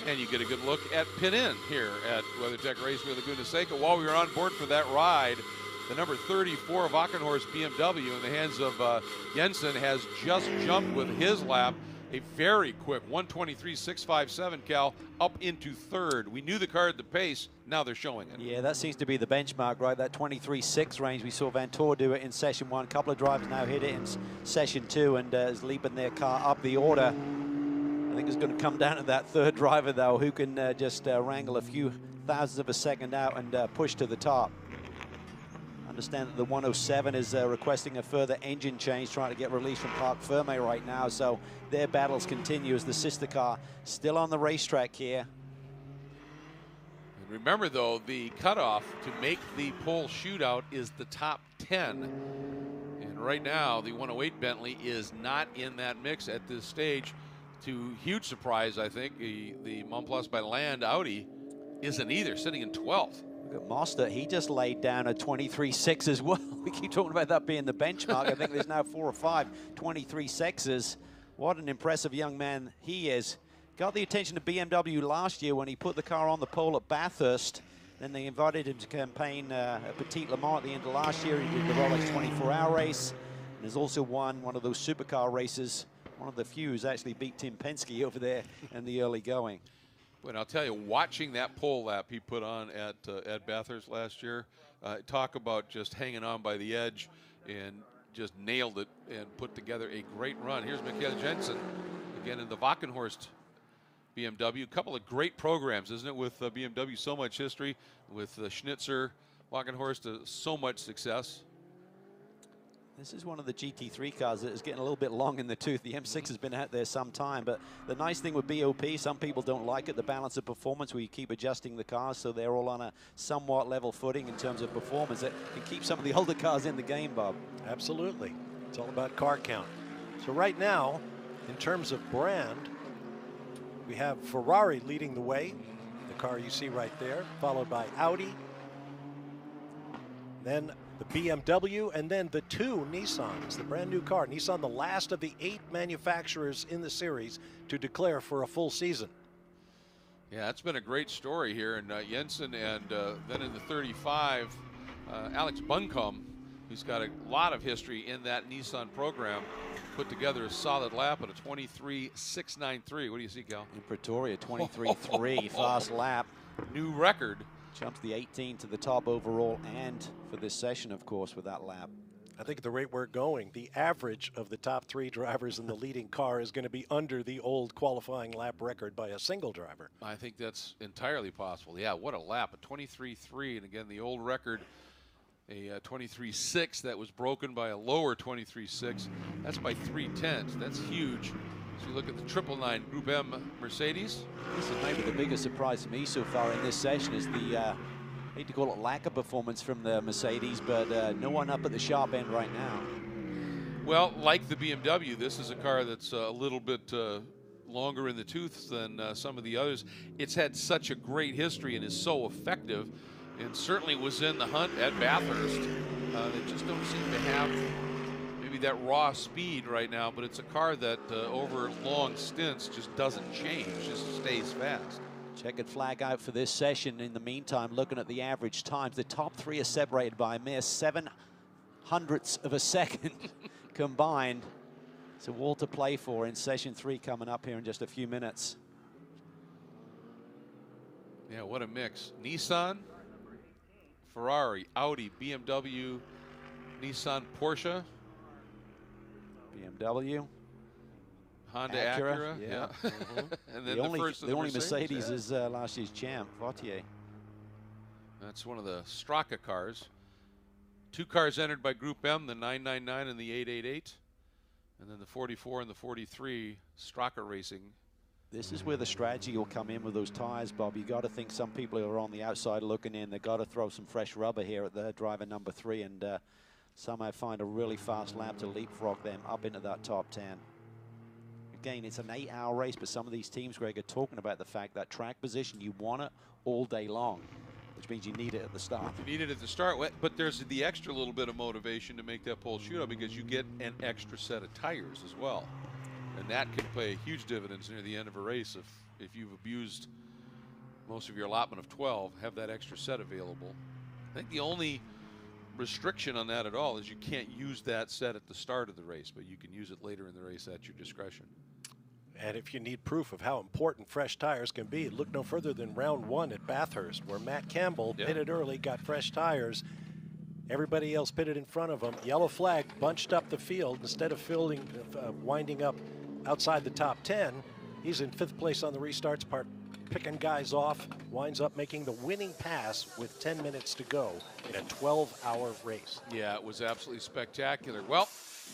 S1: And you get a good look at pit in here at WeatherTech Raceway Laguna Seca. While we were on board for that ride, the number 34 Wackenhorst BMW in the hands of Jensen has just jumped with his lap. A very quick 1:23.657, Cal, up into third. We knew the car had the pace. Now they're showing it.
S6: Yeah, that seems to be the benchmark, right? That 23.6 range. We saw Vantor do it in session one. A couple of drivers now hit it in session two and is leaping their car up the order. I think it's going to come down to that third driver, though, who can just wrangle a few thousandths of a second out and push to the top. Understand that the 107 is requesting a further engine change, trying to get release from Parc Ferme right now. So their battles continue as the sister car still on the racetrack here.
S1: And remember, though, the cutoff to make the pole shootout is the top 10. And right now, the 108 Bentley is not in that mix at this stage. To huge surprise, I think, the Montplus by Land Audi isn't either, sitting in 12th.
S6: Look at Mostert, he just laid down a 23.6 as well. We keep talking about that being the benchmark. I think there's now 4 or 5 23.6s. What an impressive young man he is. Got the attention of BMW last year when he put the car on the pole at Bathurst. Then they invited him to campaign at Petit Le Mans at the end of last year. He did the Rolex 24-hour race. And has also won one of those supercar races. One of the few who's actually beat Tim Penske over there in the early going.
S1: But I'll tell you, watching that pole lap he put on at Bathurst last year, talk about just hanging on by the edge and just nailed it and put together a great run. Here's Michael Jensen again in the Wackenhorst BMW. A couple of great programs, isn't it, with BMW? So much history with Schnitzer, Wackenhorst, so much success.
S6: This is one of the GT3 cars that is getting a little bit long in the tooth. The M6 has been out there some time, but the nice thing with BOP, some people don't like it, the balance of performance where you keep adjusting the cars so they're all on a somewhat level footing in terms of performance. It can keep some of the older cars in the game, Bob.
S3: Absolutely. It's all about car count. So right now, in terms of brand, we have Ferrari leading the way, the car you see right there, followed by Audi, then the BMW, and then the 2 Nissans, the brand new car. Nissan, the last of the 8 manufacturers in the series to declare for a full season.
S1: Yeah, that's been a great story here. And Jensen, and then in the 35, Alex Buncombe, who's got a lot of history in that Nissan program, put together a solid lap at a 23.693. What do you see, Cal?
S6: In Pretoria, 23.3, fast lap.
S1: New record.
S6: Jumps the 18 to the top overall and for this session, of course, with that lap.
S3: I think at the rate we're going, the average of the top 3 drivers in the leading car is going to be under the old qualifying lap record by a single driver.
S1: I think that's entirely possible. Yeah, what a lap, a 23.3, and again, the old record, a 23.6 that was broken by a lower 23.6. That's by 0.3. That's huge. So you look at the 999 Group M Mercedes.
S6: This is maybe the biggest surprise for me so far in this session is the, I hate to call it lack of performance from the Mercedes, but no one up at the sharp end right now.
S1: Well, like the BMW, this is a car that's a little bit longer in the tooth than some of the others. It's had such a great history and is so effective. and certainly was in the hunt at Bathurst. They just don't seem to have maybe that raw speed right now, but it's a car that over long stints just doesn't change, just stays fast.
S6: Checkered flag out for this session. In the meantime, looking at the average times, the top three are separated by a mere 0.07 of a second combined. So all to play for in session 3 coming up here in just a few minutes.
S1: Yeah, what a mix. Nissan, Ferrari, Audi, BMW, Nissan, Porsche,
S6: BMW,
S1: Honda, Acura.
S6: Yeah.
S1: And then
S6: the only Mercedes is last year's champ, Vautier.
S1: That's one of the Straka cars. 2 cars entered by Group M, the 999 and the 888. And then the 44 and the 43, Straka Racing.
S6: This is where the strategy will come in with those tires, Bob. You got to think some people who are on the outside looking in, they've got to throw some fresh rubber here at the driver number 3 and somehow find a really fast lap to leapfrog them up into that top 10. Again, it's an 8-hour race, but some of these teams, Greg, are talking about the fact that track position, you want it all day long, which means you need it at the start.
S1: You need it at the start, but there's the extra little bit of motivation to make that pole shootout because you get an extra set of tires as well. And that can pay huge dividends near the end of a race if you've abused most of your allotment of 12, have that extra set available. I think the only restriction on that at all is you can't use that set at the start of the race, but you can use it later in the race at your discretion.
S3: And if you need proof of how important fresh tires can be, look no further than round 1 at Bathurst, where Matt Campbell pitted early, got fresh tires. Everybody else pitted in front of him. Yellow flag bunched up the field. Instead of winding up outside the top 10, he's in 5th place on the restarts part, picking guys off, winds up making the winning pass with 10 minutes to go in a 12-hour race.
S1: Yeah, it was absolutely spectacular. Well,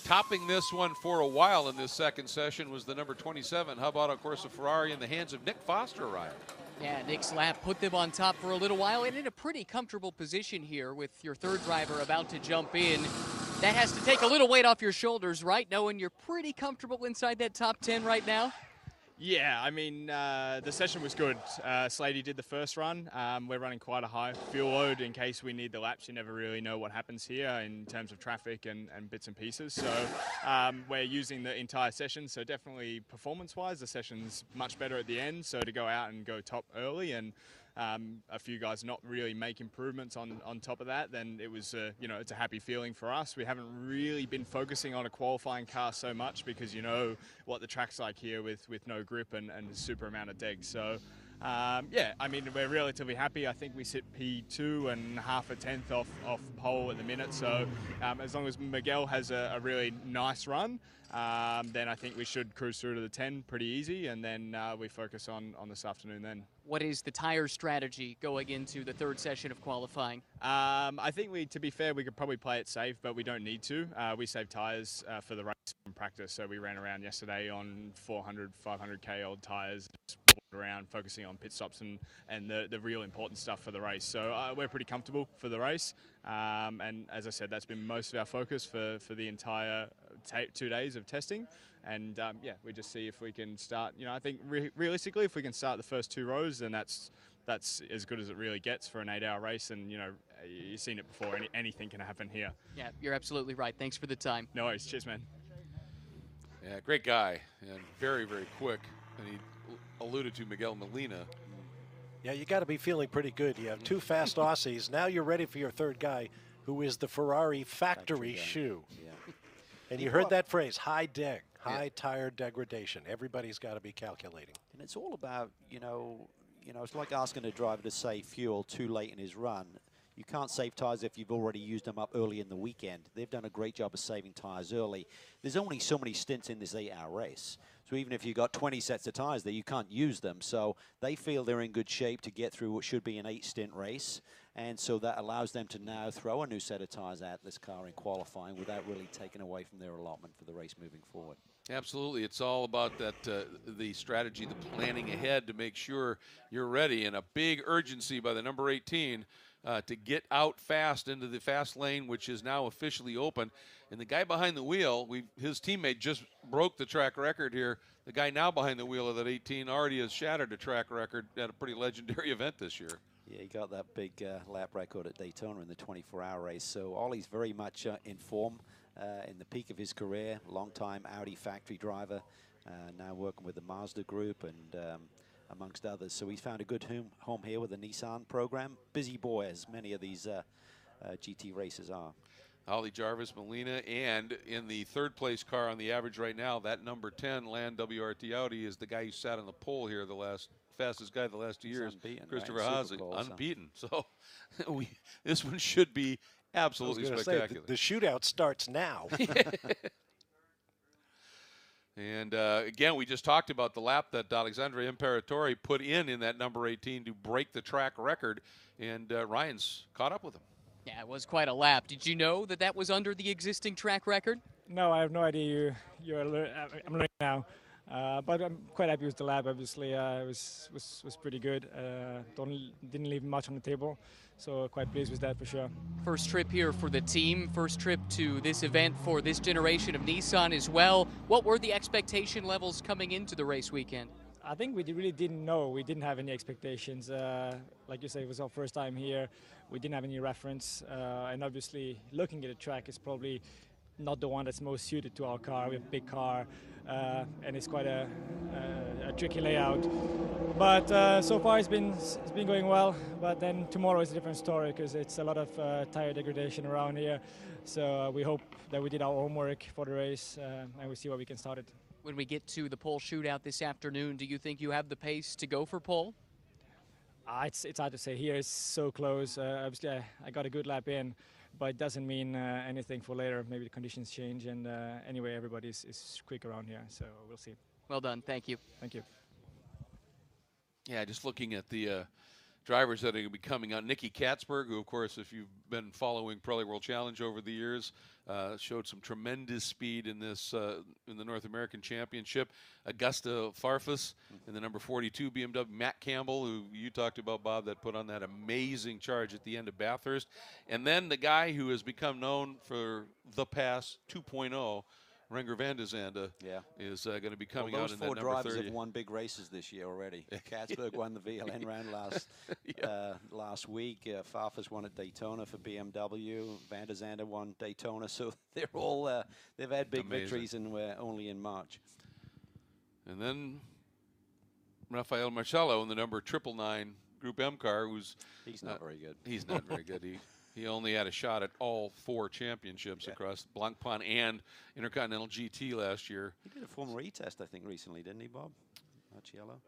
S1: topping this one for a while in this second session was the number 27 Hub Auto Corsa Ferrari in the hands of Nick Foster arrived.
S4: Yeah, Nick's lap put them on top for a little while and in a pretty comfortable position here with your third driver about to jump in. That has to take a little weight off your shoulders, right? Knowing you're pretty comfortable inside that top 10 right now?
S8: Yeah, I mean, the session was good. Slady did the first run. We're running quite a high fuel load in case we need the laps. You never really know what happens here in terms of traffic and bits and pieces. So we're using the entire session. So definitely performance-wise, the session's much better at the end. So to go out and go top early and a few guys not really make improvements on top of that, then it was, you know, it's a happy feeling for us. We haven't really been focusing on a qualifying car so much because you know what the track's like here with no grip and a super amount of deg. So, yeah, I mean, we're relatively happy. I think we sit P2 and half a tenth off pole at the minute. So as long as Miguel has a really nice run, then I think we should cruise through to the 10 pretty easy, and then we focus on this afternoon then.
S4: What is the tire strategy going into the third session of qualifying?
S8: I think to be fair, we could probably play it safe, but we don't need to. We save tires for the race from practice, so we ran around yesterday on 400, 500k old tires, just around focusing on pit stops and the real important stuff for the race. So we're pretty comfortable for the race, and as I said, that's been most of our focus for the entire 2 days of testing. And yeah, we just see if we can start, you know, I think realistically, if we can start the first 2 rows, then that's as good as it really gets for an 8-hour race. And, you know, you've seen it before, anything can happen here.
S4: Yeah, you're absolutely right. Thanks for the time.
S8: No worries. Cheers, man.
S1: Yeah, great guy and very, very quick. And he alluded to Miguel Molina.
S3: Yeah, you got to be feeling pretty good. You have 2 fast Aussies. Now you're ready for your third guy, who is the Ferrari factory shoe. Yeah. And you heard that phrase, high deg, high tire degradation. Everybody's got to be calculating.
S6: And it's all about, you know, it's like asking a driver to save fuel too late in his run. You can't save tires if you've already used them up early in the weekend. They've done a great job of saving tires early. There's only so many stints in this 8-hour race. So even if you've got 20 sets of tires there, you can't use them. So they feel they're in good shape to get through what should be an 8-stint race. And so that allows them to now throw a new set of tires at this car in qualifying without really taking away from their allotment for the race moving forward.
S1: Absolutely. It's all about that the strategy, the planning ahead to make sure you're ready, and a big urgency by the number 18 to get out fast into the fast lane, which is now officially open. And the guy behind the wheel, his teammate just broke the track record here. The guy now behind the wheel of that 18 already has shattered a track record at a pretty legendary event this year.
S6: Yeah, he got that big lap record at Daytona in the 24-hour race. So Ollie's very much in form in the peak of his career. Long-time Audi factory driver, now working with the Mazda group and amongst others. So he's found a good home here with the Nissan program. Busy boy, as many of these GT races are.
S1: Ollie Jarvis Molina, and in the third place car on the average right now, that number 10 Land WRT Audi is the guy who sat on the pole here fastest guy the last 2 years,
S6: unbeaten,
S1: Christopher
S6: right?
S1: Haase,
S6: Super Bowl,
S1: unbeaten. So this one should be absolutely spectacular.
S3: The shootout starts now.
S1: And again, we just talked about the lap that Alexandre Imperatori put in that number 18 to break the track record, and Ryan's caught up with him.
S4: Yeah, it was quite a lap. Did you know that that was under the existing track record?
S9: No, I have no idea. I'm learning now, but I'm quite happy with the lap. Obviously, it was pretty good. Didn't leave much on the table, so quite pleased with that for sure.
S4: First trip here for the team. First trip to this event for this generation of Nissan as well. What were the expectation levels coming into the race weekend?
S9: I think we really didn't know. We didn't have any expectations. Like you say, it was our first time here. We didn't have any reference, and obviously looking at the track is probably not the one that's most suited to our car. We have a big car, and it's quite a tricky layout. But so far it's been going well. But then tomorrow is a different story because it's a lot of tire degradation around here. So we hope that we did our homework for the race, and we see what we can start it.
S4: When we get to the pole shootout this afternoon, do you think you have the pace to go for pole?
S9: It's hard to say. Here it's so close. Obviously, I got a good lap in, but it doesn't mean anything for later. Maybe the conditions change, and anyway, everybody is quick around here, so we'll see.
S4: Well done. Thank you.
S9: Thank you.
S1: Yeah, just looking at the drivers that are going to be coming out. Nicky Katzberg, who, of course, if you've been following Pirelli World Challenge over the years, showed some tremendous speed in this in the North American Championship. Augusta Farfus in the number 42 BMW. Matt Campbell, who you talked about, Bob, that put on that amazing charge at the end of Bathurst. And then the guy who has become known for the Pass 2.0, Renger van der Zande, is going to be coming out in that number 30.
S6: Those four drivers have won big races this year already. Katzberg won the VLN round last week. Farfus won at Daytona for BMW. Van der Zande won Daytona. So they're all they've had big victories, and we're only in March.
S1: And then Rafael Marcello in the number 999 Group M car,
S6: he's not very good.
S1: He's not very good. He only had a shot at all 4 championships across Blancpain and Intercontinental GT last year.
S6: He did a Formula E test, I think, recently, didn't he, Bob? Marciello?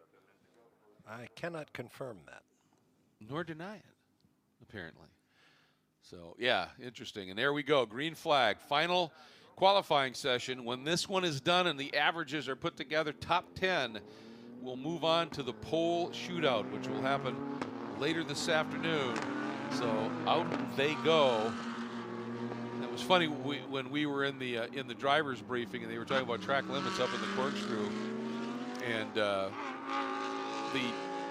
S3: I cannot confirm that.
S1: Nor deny it, apparently. So, yeah, interesting. And there we go, green flag. Final qualifying session. When this one is done and the averages are put together, top 10, we'll move on to the pole shootout, which will happen later this afternoon. So out they go. And it was funny when we were in the drivers' briefing, and they were talking about track limits up in the corkscrew, and the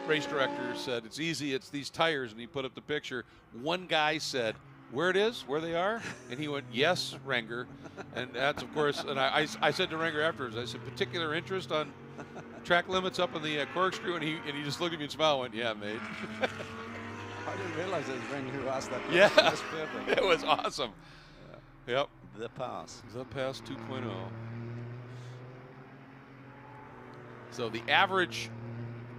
S1: race director said, "It's easy. It's these tires," and he put up the picture. One guy said, "Where it is? Where they are?" And he went, "Yes, Renger." And that's, of course, and I said to Renger afterwards, I said, "Particular interest on track limits up in the corkscrew?" And he just looked at me and smiled and went, "Yeah, mate."
S6: I didn't realize it was Renger who asked that question.
S1: Yeah,
S6: That's perfect.
S1: It was awesome. Yeah. Yep.
S6: The Pass.
S1: The Pass 2.0. So the average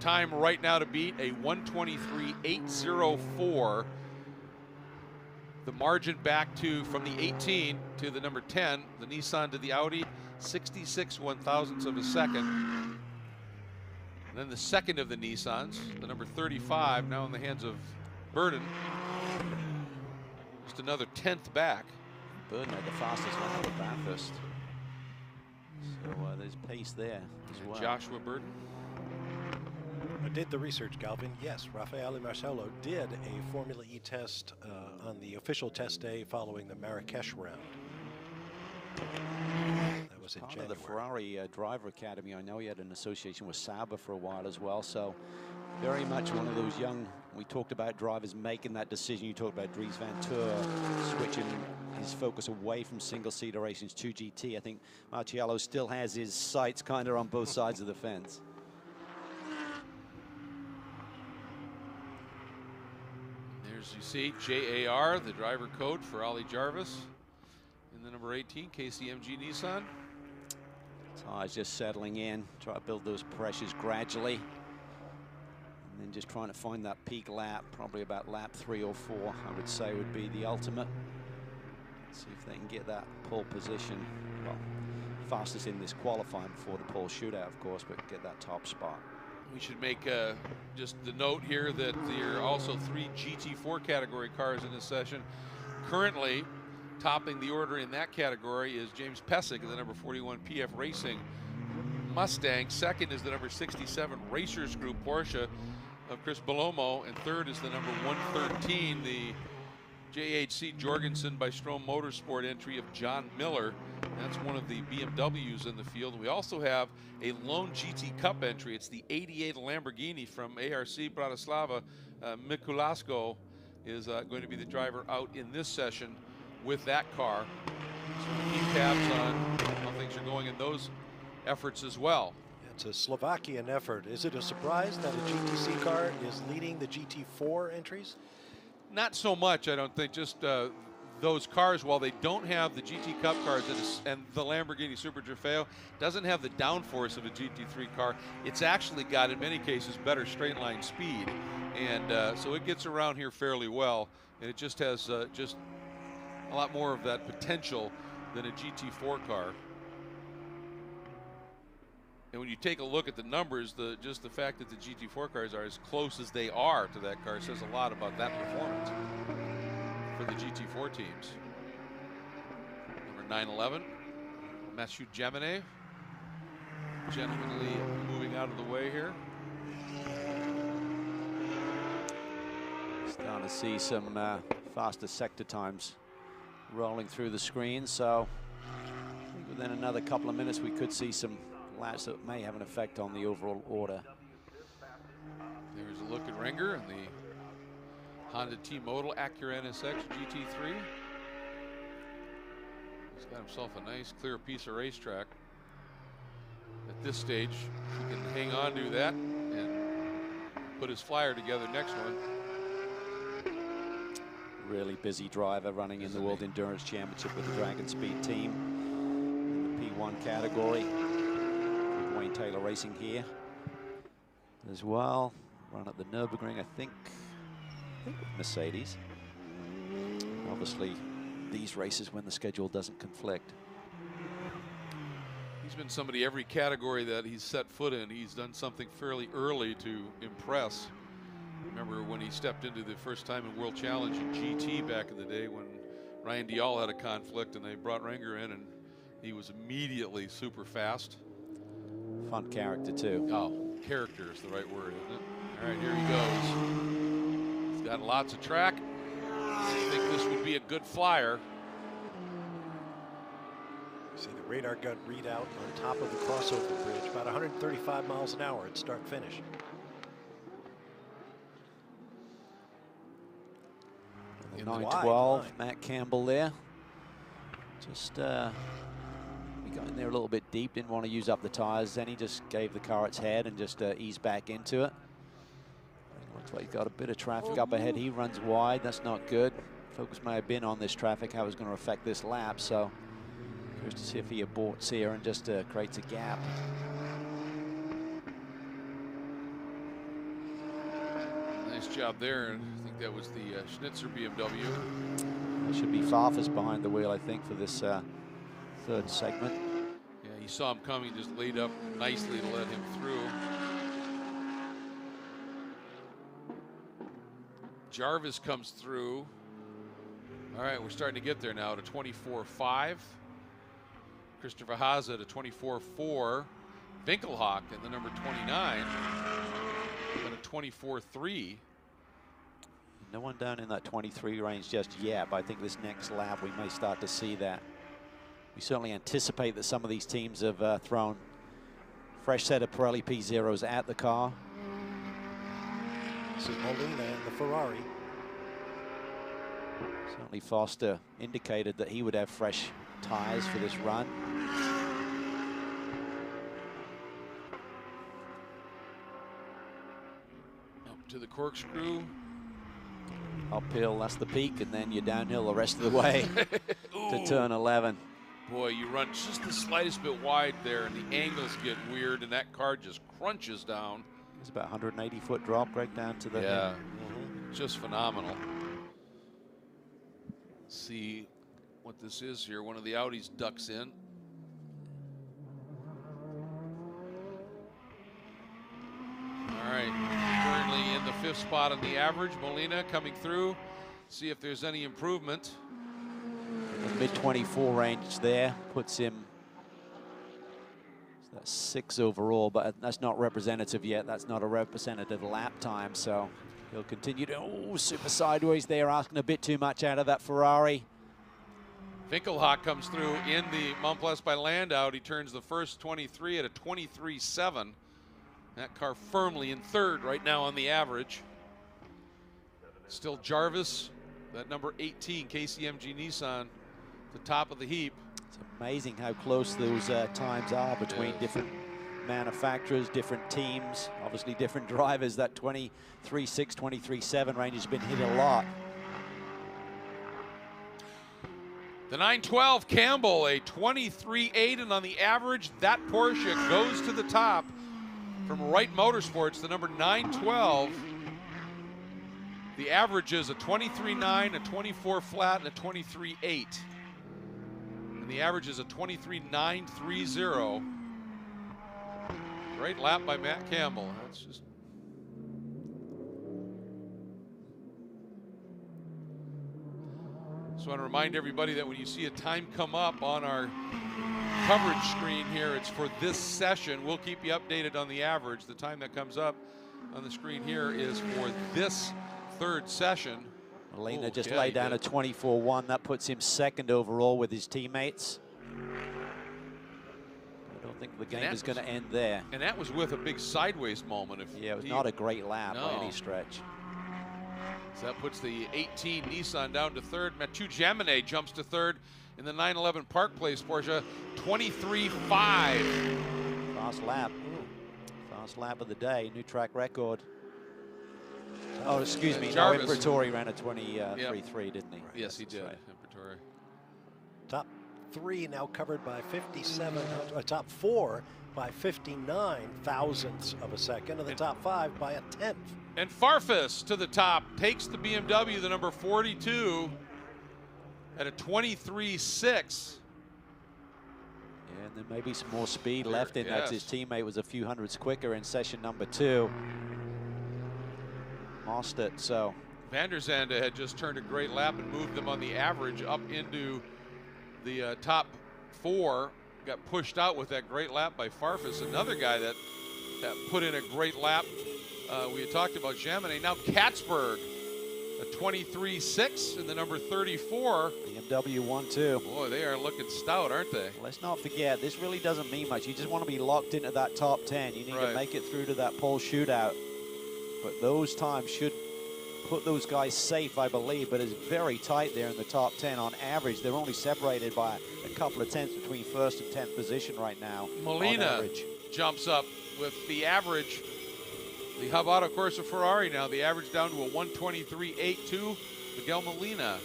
S1: time right now to beat, a 1:23.804. The margin back from the 18 to the number 10, the Nissan to the Audi, 66 1,000ths of a second. And then the second of the Nissans, the number 35, now in the hands of Burden. Just another 10th back.
S6: Burden had the fastest one out of Bathurst. So there's pace there as well.
S1: Joshua Burden.
S3: I did the research, Galvin. Yes, Raffaele Marcello did a Formula E test on the official test day following the Marrakesh round. That was in
S6: part
S3: January.
S6: of the Ferrari Driver Academy. I know he had an association with Sauber for a while as well. So very much one of those young, we talked about drivers making that decision. You talked about Dries Van Tour switching his focus away from single-seater racing to GT. I think Marciello still has his sights kind of on both sides of the fence.
S1: There's, you see, JAR, the driver code for Ollie Jarvis. And the number 18, KCMG Nissan.
S6: Tires just settling in, try to build those pressures gradually. And then just trying to find that peak lap, probably about lap 3 or 4, I would say would be the ultimate. See if they can get that pole position. Well, fastest in this qualifying before the pole shootout, of course, but get that top spot.
S1: We should make just the note here that there are also 3 GT4 category cars in this session. Currently, topping the order in that category is James Pesic of the number 41 PF Racing Mustang. Second is the number 67 Racers Group Porsche of Chris Belomo, and third is the number 113, the JHC Jorgensen by Strom Motorsport entry of John Miller. That's one of the BMWs in the field. We also have a lone GT Cup entry. It's the 88 Lamborghini from ARC Bratislava. Mikuláško is going to be the driver out in this session with that car. So keep tabs on how things are going in those efforts as well.
S3: It's a Slovakian effort. Is it a surprise that a GTC car is leading the GT4 entries?
S1: Not so much, I don't think. Just those cars, while they don't have the GT Cup cars and the Lamborghini Super Trofeo doesn't have the downforce of a GT3 car, it's actually got, in many cases, better straight line speed. And so it gets around here fairly well. And it just has just a lot more of that potential than a GT4 car. And when you take a look at the numbers, just the fact that the GT4 cars are as close as they are to that car says a lot about that performance for the GT4 teams. Number 911, Mathieu Jaminet, gentlemanly moving out of the way here.
S6: Starting to see some faster sector times rolling through the screen, so I think within another couple of minutes we could see some laps that may have an effect on the overall order.
S1: There's a look at Renger and the Honda T-Modal Acura NSX GT3. He's got himself a nice clear piece of racetrack. At this stage, he can hang on to that and put his flyer together next one.
S6: Really busy driver running in the World Endurance Championship with the Dragon Speed team in the P1 category. Wayne Taylor Racing here as well. Run at the Nürburgring, I think with Mercedes. Obviously, these races when the schedule doesn't conflict.
S1: He's been somebody every category that he's set foot in. He's done something fairly early to impress. Remember when he stepped into the first time in World Challenge in GT back in the day when Ryan Dial had a conflict and they brought Renger in and he was immediately super fast.
S6: Fun character too.
S1: Oh, character is the right word, isn't it? All right, here he goes. He's got lots of track. I think this would be a good flyer.
S3: See the radar gun readout on top of the crossover bridge, about 135 miles an hour at start finish.
S6: The 912, Matt Campbell there. Just he got in there a little bit deep, didn't want to use up the tires. Then he just gave the car its head and just eased back into it. Looks like he's got a bit of traffic up ahead. He runs wide. That's not good. Focus may have been on this traffic, how it's going to affect this lap. So curious to see if he aborts here and just creates a gap.
S1: Nice job there. I think that was the Schnitzer BMW.
S6: It should be Farfus behind the wheel, I think, for this third segment.
S1: Yeah, he saw him coming, just laid up nicely to let him through. Jarvis comes through. All right, we're starting to get there now to 24.5. Christopher Haza to 24.4. Winkelhock in the number 29 and a 24.3.
S6: No one down in that 23 range just yet, but I think this next lap we may start to see that. We certainly anticipate that some of these teams have thrown fresh set of Pirelli P0s at the car.
S3: This is Molina and the Ferrari.
S6: Certainly Foster indicated that he would have fresh tires for this run.
S1: Up to the corkscrew.
S6: Uphill, that's the peak, and then you're downhill the rest of the way to turn 11.
S1: Boy, you run just the slightest bit wide there, and the angles get weird, and that car just crunches down.
S6: It's about 180-foot drop right down to the
S1: yeah, just phenomenal. Let's see what this is here. One of the Audis ducks in. All right, currently in the 5th spot on the average. Molina coming through. See if there's any improvement.
S6: The mid-24 range there puts him, that's 6 overall, but that's not representative yet. That's not a representative lap time, so he'll continue to, oh, super sideways there, asking a bit too much out of that Ferrari.
S1: Winkelhock comes through in the Montplaisir by Landau. He turns the first 23 at a 23.7. That car firmly in 3rd right now on the average. Still Jarvis, that number 18 KCMG Nissan, the top of the heap.
S6: It's amazing how close those times are between different manufacturers, different teams, obviously different drivers. That 23.6, 23.7 range has been hit a lot.
S1: The 912 Campbell, a 23.8, and on the average, that Porsche goes to the top from Wright Motorsports, the number 912. The average is a 23.9, a 24 flat, and a 23.8. And the average is a 23.930. Great lap by Matt Campbell. That's just. Just want to remind everybody that when you see a time come up on our coverage screen here, it's for this session. We'll keep you updated on the average. The time that comes up on the screen here is for this 3rd session.
S6: Molina just laid down a 24.1. That puts him 2nd overall with his teammates. I don't think the game is going to end there.
S1: And that was with a big sideways moment.
S6: Yeah, it was not a great lap by any stretch.
S1: So that puts the 18 Nissan down to 3rd. Mathieu Jaminet jumps to 3rd in the 911 Park Place Porsche, 23.5.
S6: Fast lap. Fast lap of the day, new track record. Oh, excuse me, no, Imperatori ran a 23.3, didn't he?
S1: Yes, he did,
S6: right.
S1: Imperatori.
S3: Top 3 now covered by 57, top 4 by 59 thousandths of a second, and the top 5 by a 10th.
S1: And Farfus to the top, takes the BMW, the number 42, at a 23.6.
S6: Yeah, and there may be some more speed left in that. His teammate was a few hundredths quicker in session number 2. Mostert, so.
S1: Van der Zande had just turned a great lap and moved them on the average up into the top 4. Got pushed out with that great lap by Farfus, another guy that put in a great lap. We had talked about Jaminet. Now Katzberg, a 23.6 in the number 34.
S6: BMW 1-2.
S1: Boy, they are looking stout, aren't they?
S6: Let's not forget, this really doesn't mean much. You just want to be locked into that top 10. You need to make it through to that pole shootout. But those times should put those guys safe, I believe, but it's very tight there in the top 10 on average. They're only separated by a couple of tenths between 1st and 10th position right now.
S1: Molina jumps up with the average. The Hub Auto Corsa Ferrari now, the average down to a 123.82. Miguel Molina.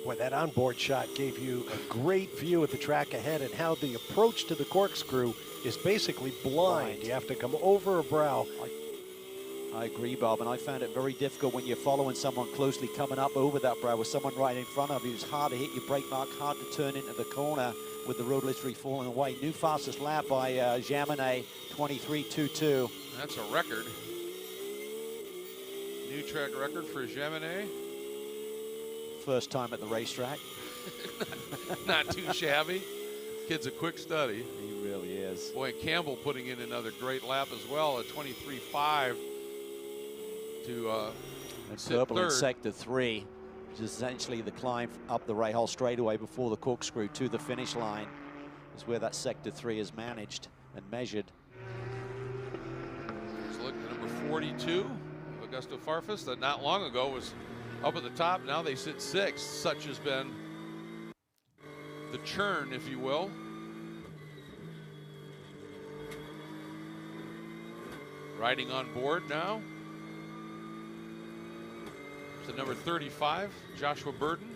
S3: Boy, that onboard shot gave you a great view of the track ahead and how the approach to the corkscrew is basically blind. You have to come over a brow.
S6: I agree, Bob, and I found it very difficult when you're following someone closely coming up over that brow with someone right in front of you. It's hard to hit your brake mark, hard to turn into the corner with the road literally falling away. New fastest lap by Jaminet, 23.22.
S1: That's a record. New track record for Jaminet.
S6: First time at the racetrack.
S1: Not too shabby. Kid's a quick study.
S6: He really is.
S1: Boy, Campbell putting in another great lap as well, a 23.5 to sit
S6: Purple in
S1: 3rd.
S6: sector 3, which is essentially the climb up the Rahal straightaway before the corkscrew to the finish line, is where that sector 3 is managed and measured.
S1: Let's look at number 42 of Augusto Farfus, that not long ago was up at the top. Now they sit 6th. Such has been the churn, if you will. Riding on board now. It's the number 35, Joshua Burden.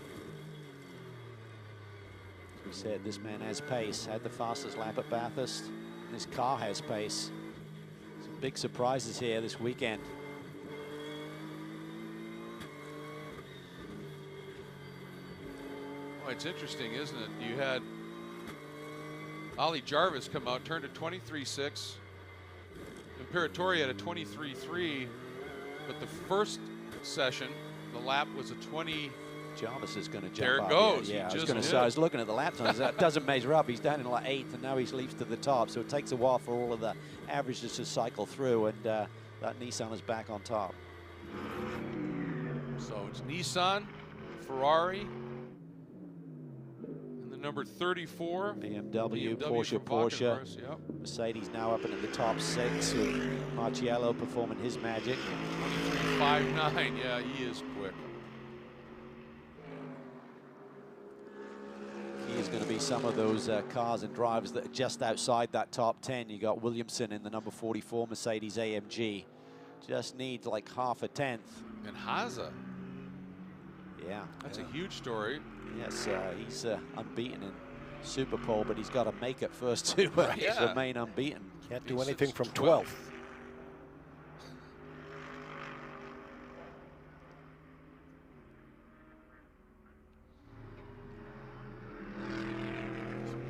S6: As we said, this man has pace, had the fastest lap at Bathurst. This car has pace. Some big surprises here this weekend.
S1: Well, it's interesting, isn't it? You had Ollie Jarvis come out, turned a 23.6. Imperatori had a 23.3, but the first session, the lap was a 20.
S6: Jarvis is going to jump
S1: There it
S6: up.
S1: goes.
S6: Yeah,
S1: He
S6: I was
S1: just
S6: going to
S1: did.
S6: say, I was looking at the lap times. That doesn't measure up. He's down in like 8th, and now he leaps to the top. So it takes a while for all of the averages to cycle through, and that Nissan is back on top.
S1: So it's Nissan, Ferrari, and the number 34.
S6: BMW,
S1: from
S6: Porsche,
S1: Valkenhorst, yep.
S6: Mercedes now up into the top 6, with Marciello performing his magic.
S1: 23.59, yeah, he is quick.
S6: He is going to be some of those cars and drivers that are just outside that top 10. You got Williamson in the number 44 Mercedes AMG. Just needs like half a tenth.
S1: And Haza.
S6: Yeah.
S1: That's a huge story.
S6: Yes, he's unbeaten in Super Pole, but he's got to make it first to
S1: Yeah.
S6: remain unbeaten.
S3: Can't do anything from 12th.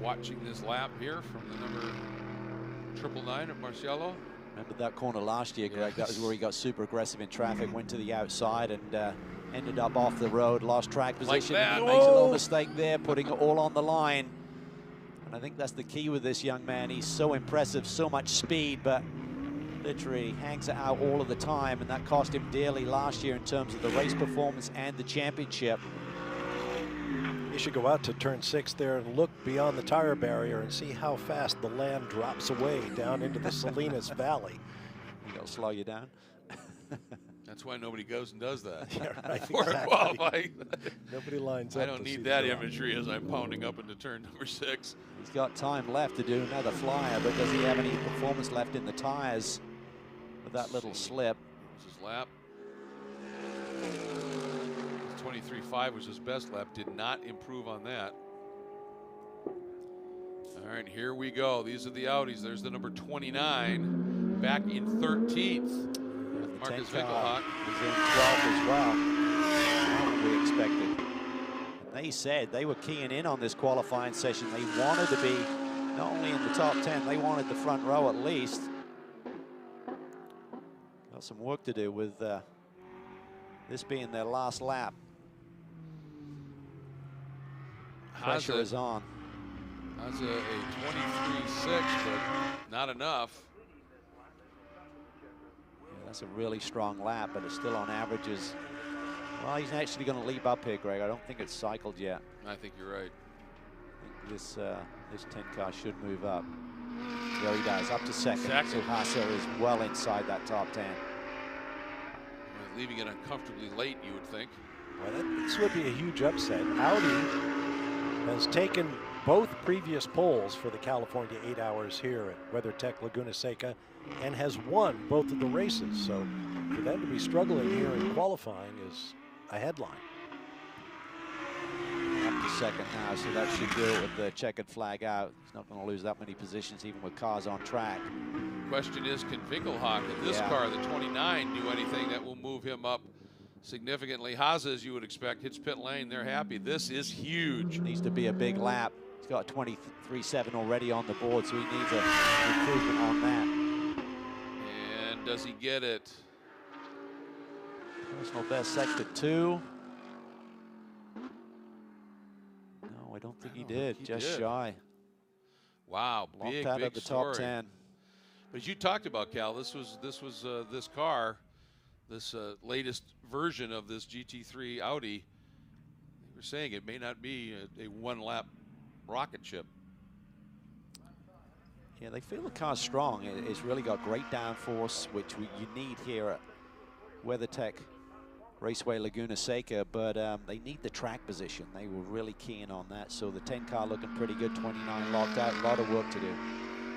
S1: Watching this lap here from the number 999 at Marciello.
S6: Remember that corner last year, Greg?
S1: Yes.
S6: That was where he got super aggressive in traffic, went to the outside and ended up off the road, lost track position.
S1: that.
S6: He makes a little mistake there, putting it all on the line. And I think that's the key with this young man. He's so impressive, so much speed, but literally hangs it out all of the time, and that cost him dearly last year in terms of the race performance and the championship.
S3: You should go out to turn 6 there and look beyond the tire barrier and see how fast the land drops away down into the Salinas Valley.
S6: He'll slow you down.
S1: That's why nobody goes and does that.
S3: Yeah, right,
S1: For
S3: exactly.
S1: qualifying.
S3: Nobody lines up.
S1: I don't
S3: to see
S1: need
S3: the
S1: that
S3: drop.
S1: imagery as I'm pounding up into turn number 6.
S6: He's got time left to do another flyer, but does he have any performance left in the tires with that little slip?
S1: This is lap. 23.5 was his best lap. Did not improve on that. All right, here we go. These are the Audis. There's the number 29, back in 13th. Marcus Winkelhock
S6: is in 12th as well. Not what we expected. And they said they were keying in on this qualifying session. They wanted to be not only in the top 10, they wanted the front row at least. Got some work to do with this being their last lap. Pressure is on.
S1: That's a 23.6, but not enough.
S6: Yeah, that's a really strong lap, but it's still on averages. Well, he's actually going to leap up here, Greg. I don't think it's cycled yet.
S1: I think you're right.
S6: I think this 10 car should move up. There he does, up to second. So Hasso is well inside that top 10.
S1: Leaving it uncomfortably late, you would think.
S3: Well, this would be a huge upset. Audi has taken both previous poles for the California 8 Hours here at WeatherTech Laguna Seca and has won both of the races. So for them to be struggling here in qualifying is a headline.
S6: Up to second now, so that should do it with the checkered flag out. He's not going to lose that many positions even with cars on track.
S1: Question is, can Winkelhock in this car, the 29, do anything that will move him up significantly? Haza, as you would expect, hits pit lane. They're happy. This is huge.
S6: Needs to be a big lap. He's got 23.7 already on the board, so he needs an improvement on that.
S1: And does he get it?
S6: Personal best sector 2. No, I don't think he did.
S1: He
S6: Just
S1: did.
S6: shy.
S1: Wow,
S6: Locked
S1: big,
S6: out
S1: big
S6: of the
S1: story.
S6: top 10.
S1: But as you talked about, Cal, this was this car, this latest version of this GT3 Audi. You were saying it may not be a one-lap rocket ship.
S6: Yeah, they feel the car's strong. It's really got great downforce, which you need here at WeatherTech Raceway Laguna Seca, but they need the track position. They were really keen on that. So the 10 car looking pretty good, 29 locked out, a lot of work to do.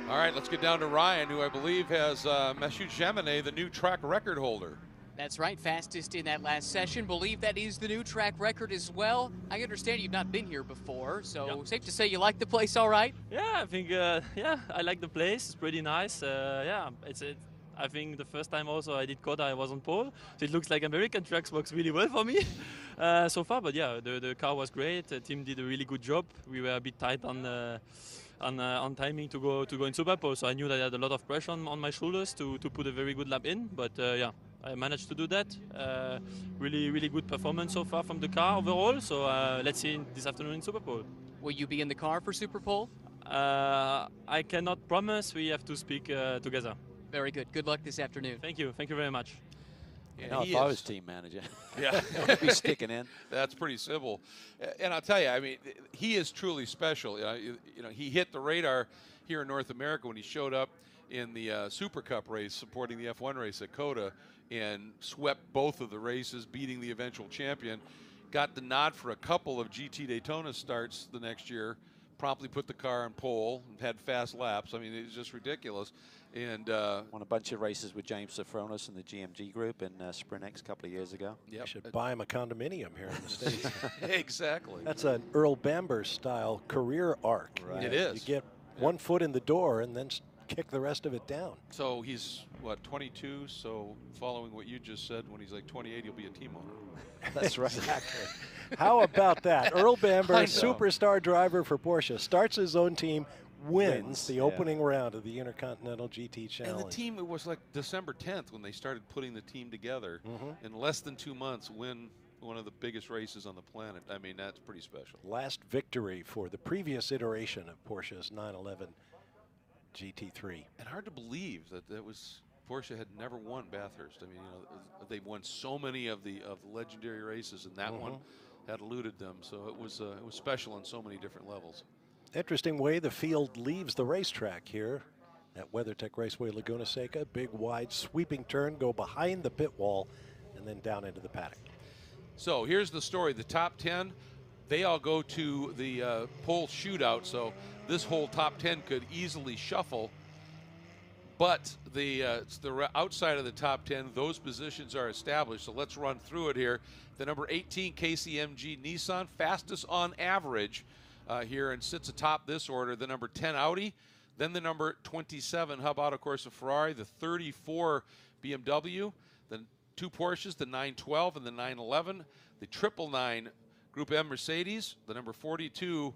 S1: All right, let's get down to Ryan, who I believe has Massoud Jaminet, the new track record holder.
S4: That's right, fastest in that last session. Believe that is the new track record as well. I understand you've not been here before, so safe to say you like the place all right?
S10: Yeah, I think, yeah, I like the place. It's pretty nice. Yeah, I think the first time also I did Coda, I was on pole. So it looks like American tracks works really well for me so far. But yeah, the car was great. The team did a really good job. We were a bit tight on timing to go in Super Pole. So I knew that I had a lot of pressure on my shoulders to put a very good lap in. But yeah, I managed to do that. Really good performance so far from the car overall. So let's see this afternoon in Super Pole.
S4: Will you be in the car for Super Pole?
S10: I cannot promise. We have to speak together.
S4: Very good. Good luck this afternoon.
S10: Thank you. Thank you very much.
S6: Yeah, if I was team manager,
S1: yeah,
S6: I'd be sticking in.
S1: That's pretty simple. And I'll tell you, I mean, he is truly special. You know, he hit the radar here in North America when he showed up in the Super Cup race supporting the F1 race at Coda and swept both of the races, beating the eventual champion. Got the nod for a couple of GT Daytona starts the next year, promptly put the car on pole, had fast laps. I mean, it was just ridiculous. And
S6: won a bunch of races with James Safronis and the GMG group in Sprint X a couple of years ago.
S3: You should buy him a condominium here in the States.
S1: Exactly.
S3: That's an Earl Bamber style career arc.
S1: Right. It is.
S3: You get one foot in the door and then kick the rest of it down.
S1: So he's, what, 22? So following what you just said, when he's like 28, he'll be a team owner.
S6: That's right.
S3: Exactly. How about that? Earl Bamber, superstar driver for Porsche, starts his own team, wins the opening round of the Intercontinental GT Challenge.
S1: And the team, it was like December 10th when they started putting the team together. In less than 2 months, win one of the biggest races on the planet. I mean, that's pretty special.
S3: Last victory for the previous iteration of Porsche's 911 GT3.
S1: And hard to believe that Porsche had never won Bathurst. I mean, you know, they've won so many of the legendary races, and that one had eluded them. So it was special on so many different levels.
S3: Interesting way the field leaves the racetrack here at WeatherTech Raceway Laguna Seca. Big, wide, sweeping turn, go behind the pit wall, and then down into the paddock.
S1: So here's the story. The top 10, they all go to the pole shootout. So this whole top 10 could easily shuffle. But the outside of the top 10, those positions are established. So let's run through it here. The number 18 KCMG Nissan, fastest on average here, and sits atop this order. The number 10 Audi, then the number 27 Hub Auto Corsa Ferrari, the 34 BMW, the 2 Porsches, the 912 and the 911, the 999 Group M Mercedes, the number 42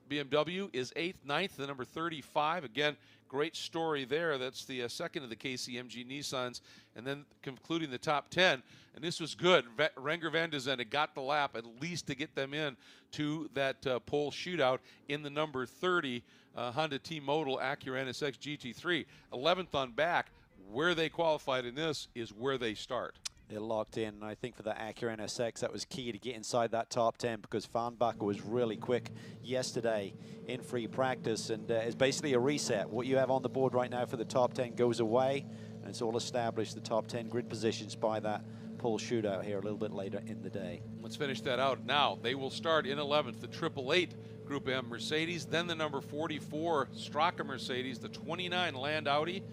S1: BMW is 8th, 9th, the number 35. Again, great story there. That's the second of the KCMG Nissans. And then concluding the top 10. And this was good. Renger van de Zende got the lap at least to get them in to that pole shootout in the number 30 Honda T-Modal Acura NSX GT3. 11th on back. Where they qualified in this is where they start.
S6: They're locked in, and I think for the Acura NSX, that was key to get inside that top 10 because Farnbacher was really quick yesterday in free practice, and it's basically a reset. What you have on the board right now for the top 10 goes away, and it's all established, the top 10 grid positions by that pole shootout here a little bit later in the day.
S1: Let's finish that out now. They will start in 11th, the 888 Group M Mercedes, then the number 44 Straka Mercedes, the 29 Land Audi,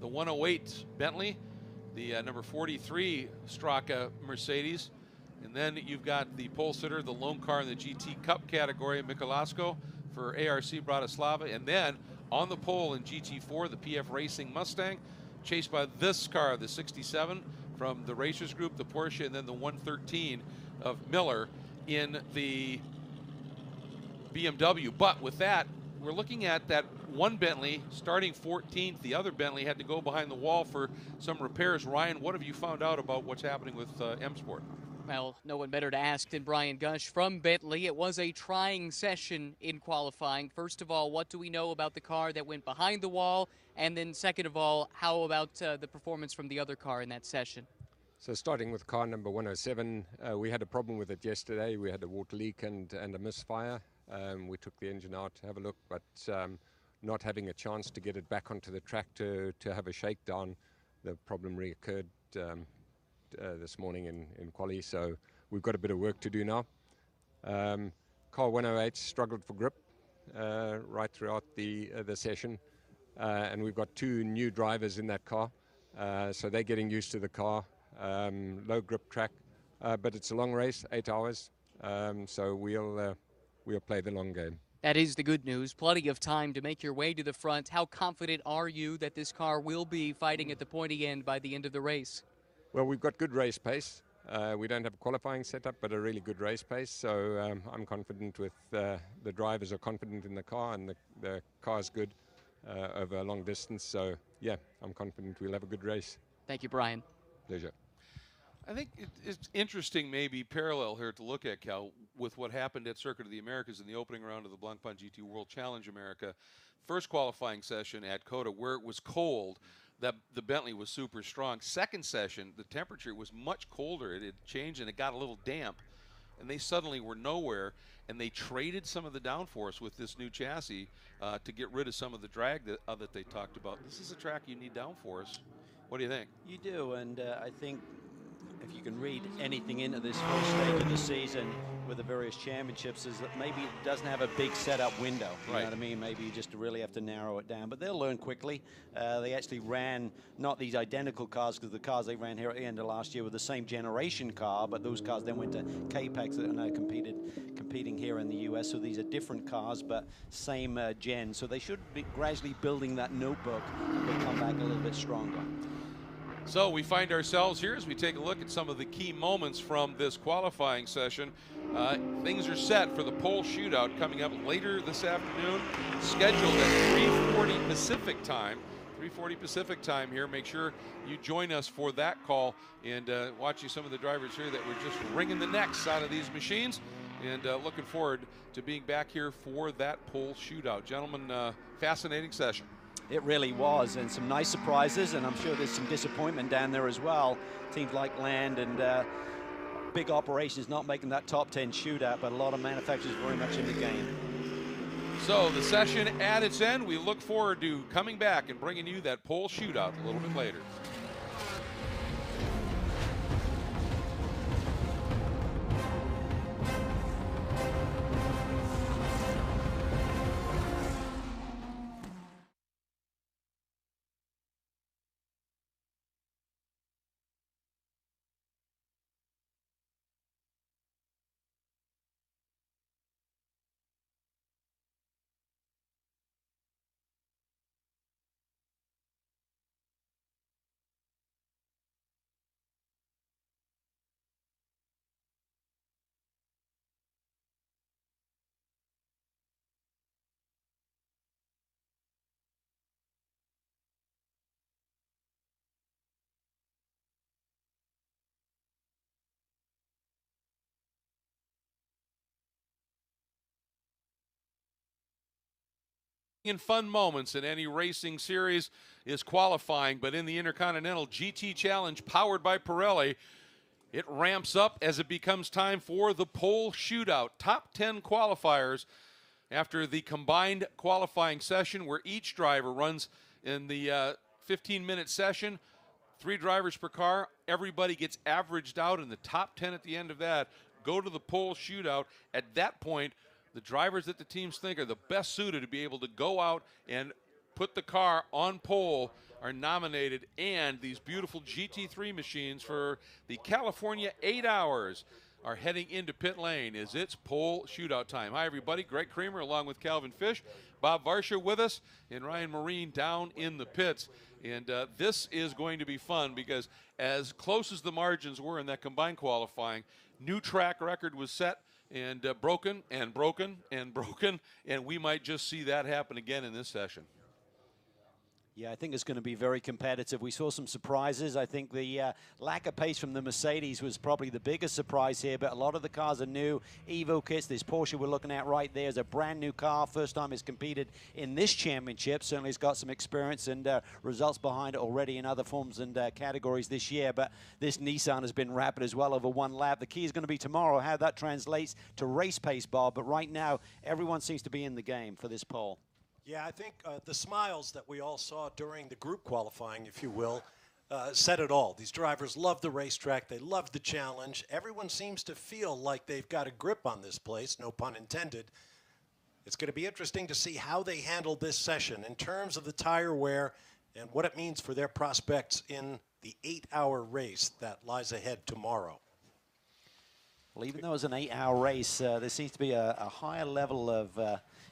S1: the 108 Bentley, the number 43 Straka Mercedes, and then you've got the pole sitter, the lone car in the GT Cup category, Mikolasco for ARC Bratislava, and then on the pole in GT4, the PF Racing Mustang, chased by this car, the 67 from the Racers Group, the Porsche, and then the 113 of Miller in the BMW. But with that, we're looking at that one Bentley starting 14th. The other Bentley had to go behind the wall for some repairs. Ryan, what have you found out about what's happening with M Sport?
S4: Well, no one better to ask than Brian Gush from Bentley. It was a trying session in qualifying. First of all, what do we know about the car that went behind the wall? And then second of all, how about the performance from the other car in that session?
S11: So starting with car number 107, we had a problem with it yesterday. We had a water leak and a misfire. We took the engine out to have a look, but not having a chance to get it back onto the track to have a shakedown, the problem reoccurred this morning in quali, so we've got a bit of work to do now. Car 108 struggled for grip right throughout the session, and we've got 2 new drivers in that car, so they're getting used to the car. low grip track, but it's a long race, 8 hours, so we'll play the long game.
S4: That is the good news. Plenty of time to make your way to the front. How confident are you that this car will be fighting at the pointy end by the end of the race?
S11: Well, we've got good race pace. We don't have a qualifying setup, but a really good race pace. So I'm confident with the drivers are confident in the car, and the car's good over a long distance. So yeah, I'm confident we'll have a good race.
S4: Thank you, Brian.
S11: Pleasure.
S1: I think it's interesting, maybe parallel here to look at, Cal, with what happened at Circuit of the Americas in the opening round of the Blancpain GT World Challenge America. First qualifying session at COTA, where it was cold, that the Bentley was super strong. Second session, the temperature was much colder. It had changed and it got a little damp, and they suddenly were nowhere, and they traded some of the downforce with this new chassis to get rid of some of the drag that they talked about. This is a track you need downforce. What do you think?
S6: You do, and I think if you can read anything into this first stage of the season with the various championships, is that maybe it doesn't have a big setup window. You know what I mean? Maybe you just really have to narrow it down. But they'll learn quickly. They actually ran not these identical cars, because the cars they ran here at the end of last year were the same generation car, but those cars then went to CAL8H that are now competing here in the US. So these are different cars, but same gen. So they should be gradually building that notebook, and they'll come back a little bit stronger.
S1: So we find ourselves here as we take a look at some of the key moments from this qualifying session. Things are set for the pole shootout coming up later this afternoon, scheduled at 3:40 Pacific time. 3:40 Pacific time here. Make sure you join us for that call, and watching some of the drivers here that were just wringing the necks out of these machines, and looking forward to being back here for that pole shootout. Gentlemen, fascinating session.
S6: It really was, and some nice surprises, and I'm sure there's some disappointment down there as well. Teams like Land and big operations not making that top 10 shootout, but a lot of manufacturers very much in the game.
S1: So the session at its end. We look forward to coming back and bringing you that pole shootout a little bit later. In fun moments in any racing series is qualifying, but in the Intercontinental GT Challenge powered by Pirelli, it ramps up as it becomes time for the pole shootout. Top 10 qualifiers after the combined qualifying session, where each driver runs in the 15-minute session. 3 drivers per car. Everybody gets averaged out, and the top 10 at the end of that go to the pole shootout. At that point, the drivers that the teams think are the best suited to be able to go out and put the car on pole are nominated, and these beautiful GT3 machines for the California 8 hours are heading into pit lane as it's pole shootout time. Hi, everybody. Greg Creamer along with Calvin Fish, Bob Varsha with us, and Ryan Marine down in the pits. And this is going to be fun, because as close as the margins were in that combined qualifying, new track record was set, and broken and broken and broken, and we might just see that happen again in this session.
S6: Yeah, I think it's going to be very competitive. We saw some surprises. I think the lack of pace from the Mercedes was probably the biggest surprise here, but a lot of the cars are new. Evo kits, this Porsche we're looking at right there is a brand new car. First time it's competed in this championship. Certainly it's got some experience and results behind it already in other forms and categories this year, but this Nissan has been rapid as well over one lap. The key is going to be tomorrow how that translates to race pace, Bob, but right now everyone seems to be in the game for this pole.
S3: Yeah, I think the smiles that we all saw during the group qualifying, if you will, said it all. These drivers love the racetrack. They love the challenge. Everyone seems to feel like they've got a grip on this place, no pun intended. It's going to be interesting to see how they handle this session in terms of the tire wear and what it means for their prospects in the 8-hour race that lies ahead tomorrow.
S6: Well, even though it's an 8-hour race, there seems to be a higher level of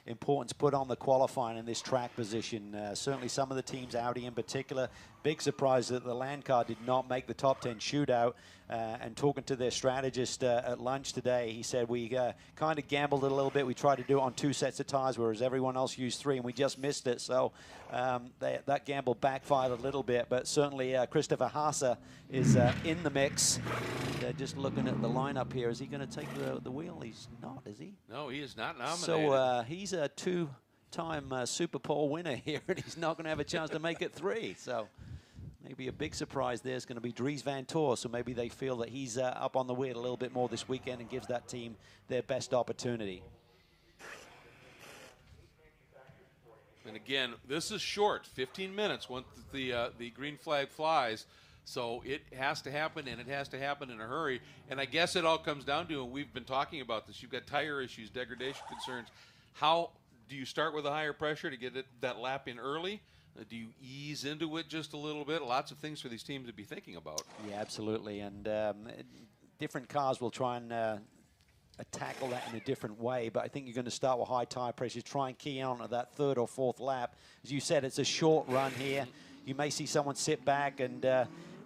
S6: importance put on the qualifying in this track position. Certainly some of the teams, Audi in particular, big surprise that the Land car did not make the top 10 shootout. And talking to their strategist at lunch today, he said we kind of gambled a little bit. We tried to do it on 2 sets of tires, whereas everyone else used 3, and we just missed it. So that gamble backfired a little bit, but certainly Christopher Haase is in the mix. And, just looking at the lineup here, is he going to take the wheel? He's not, is he?
S1: No, he is not nominated.
S6: So he's a 2-time Super Pole winner here, and he's not going to have a chance to make it 3. So maybe a big surprise there is going to be Dries Van Tor. So maybe they feel that he's up on the wheel a little bit more this weekend and gives that team their best opportunity.
S1: And again, this is short, 15 minutes once the green flag flies. So it has to happen, and it has to happen in a hurry. And I guess it all comes down to, and we've been talking about this, you've got tire issues, degradation concerns. How do you start with a higher pressure to get that lap in early? Do you ease into it just a little bit? Lots of things for these teams to be thinking about.
S6: Yeah, absolutely. And different cars will try and tackle that in a different way, but I think you're going to start with high tire pressure, try and key on at that 3rd or 4th lap. As you said, it's a short run here. You may see someone sit back, and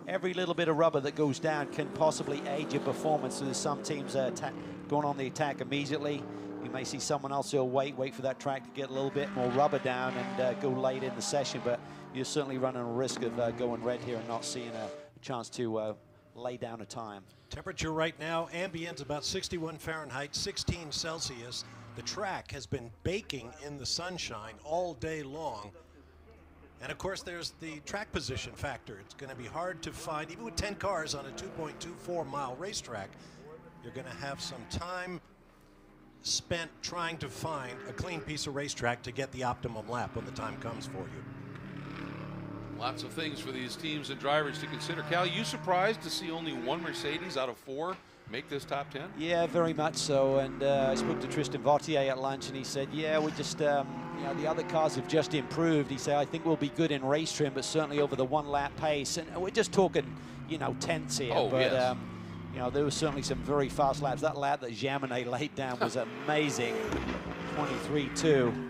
S6: every little bit of rubber that goes down can possibly aid your performance. So there's some teams going on the attack immediately. You may see someone else who'll wait for that track to get a little bit more rubber down and go late in the session, but you're certainly running a risk of going red here and not seeing a chance to lay down a time.
S3: Temperature right now, ambient about 61 Fahrenheit, 16 Celsius. The track has been baking in the sunshine all day long. And of course, there's the track position factor. It's going to be hard to find, even with 10 cars on a 2.24-mile racetrack, you're going to have some time spent trying to find a clean piece of racetrack to get the optimum lap when the time comes for you.
S1: Lots of things for these teams and drivers to consider. Cal, you surprised to see only 1 Mercedes out of 4 make this top 10?
S6: Yeah, very much so. And I spoke to Tristan Vautier at lunch, and he said, yeah, we just, you know, the other cars have just improved. He said, I think we'll be good in race trim, but certainly over the 1-lap pace. And we're just talking, you know, tenths here.
S1: Oh,
S6: but,
S1: yes.
S6: You know, there was certainly some very fast laps. That lap that Jaminet laid down was amazing. 23-2.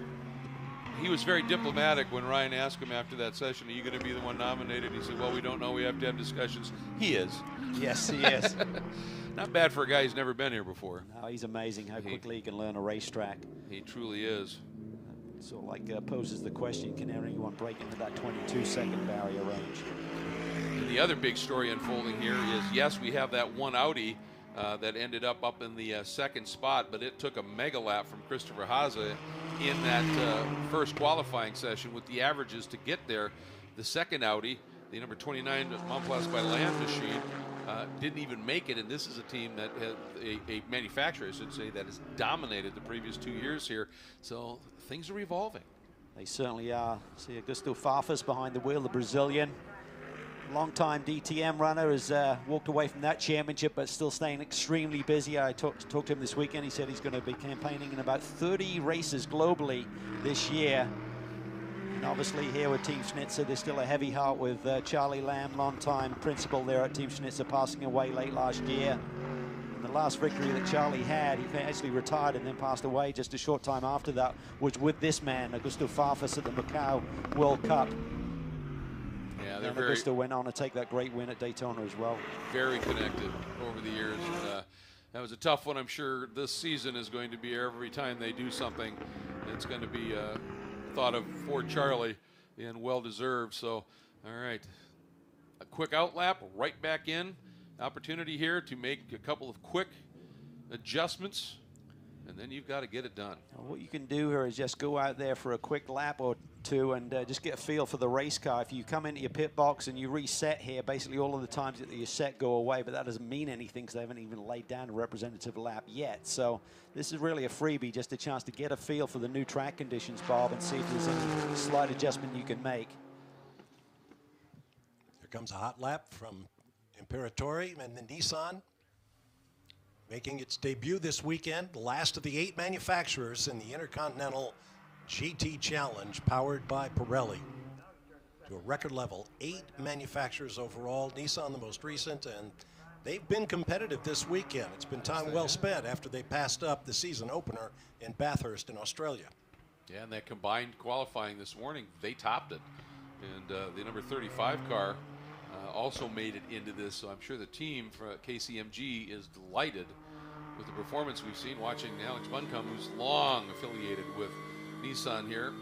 S1: He was very diplomatic when Ryan asked him after that session, are you going to be the one nominated? He said, well, we don't know. We have to have discussions. He is.
S6: Yes, he is.
S1: Not bad for a guy who's never been here before.
S6: No, he's amazing how quickly he can learn a racetrack.
S1: He truly is.
S6: Sort of like poses the question, can anyone break into that 22-second barrier range?
S1: And the other big story unfolding here is, yes, we have that one Audi that ended up in the 2nd spot, but it took a mega lap from Christopher Haase in that first qualifying session with the averages to get there. The 2nd Audi, the number 29 Montplaisir by Land machine, didn't even make it, and this is a team that has a manufacturer, I should say, that has dominated the previous 2 years here. So things are evolving.
S6: They certainly are. See Augusto Farfus behind the wheel, the Brazilian. Long-time DTM runner has walked away from that championship, but still staying extremely busy. I talked to him this weekend. He said he's going to be campaigning in about 30 races globally this year. And obviously here with Team Schnitzer, there's still a heavy heart with Charlie Lamb, long-time principal there at Team Schnitzer, passing away late last year. And the last victory that Charlie had, he actually retired and then passed away just a short time after that, was with this man, Augusto Farfus, at the Macau World Cup.
S1: Yeah,
S6: and Augusto went on to take that great win at Daytona as well.
S1: Very connected over the years. And, that was a tough one. I'm sure this season is going to be every time they do something, it's going to be thought of for Charlie, and well-deserved. So, all right, a quick outlap, right back in. Opportunity here to make a couple of quick adjustments, and then you've got to get it done.
S6: What you can do here is just go out there for a quick lap or two and just get a feel for the race car. If you come into your pit box and you reset here, basically all of the times that you set go away, but that doesn't mean anything because they haven't even laid down a representative lap yet. So this is really a freebie, just a chance to get a feel for the new track conditions, Bob, and see if there's any slight adjustment you can make.
S3: Here comes a hot lap from Imperatori and the Nissan, making its debut this weekend, the last of the 8 manufacturers in the Intercontinental GT Challenge, powered by Pirelli. to a record level. 8 manufacturers overall, Nissan the most recent, and they've been competitive this weekend. It's been time well spent after they passed up the season opener in Bathurst in Australia.
S1: Yeah, and that combined qualifying this morning, they topped it. And the number 35 car also made it into this, so I'm sure the team for KCMG is delighted with the performance we've seen, watching Alex Buncombe, who's long affiliated with Nissan here.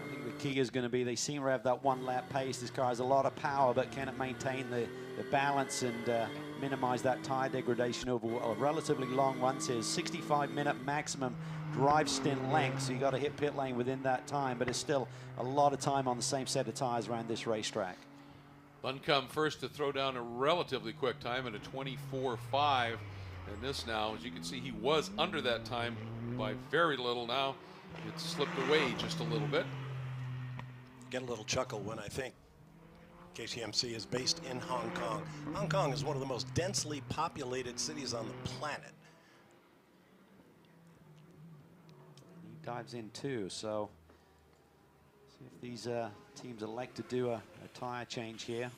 S6: I think the key is going to be they seem to have that one-lap pace. This car has a lot of power, but can it maintain the balance and minimize that tire degradation over a relatively long run? Says 65-minute maximum drive stint length, so you got to hit pit lane within that time, but it's still a lot of time on the same set of tires around this racetrack.
S1: Buncombe first to throw down a relatively quick time at a 24.5, and this now, as you can see, he was under that time by very little. Now it's slipped away just a little bit.
S3: Get a little chuckle when I think KCMC is based in Hong Kong. Hong Kong is one of the most densely populated cities on the planet.
S6: He dives in too, so see if these teams elect to do a tire change here.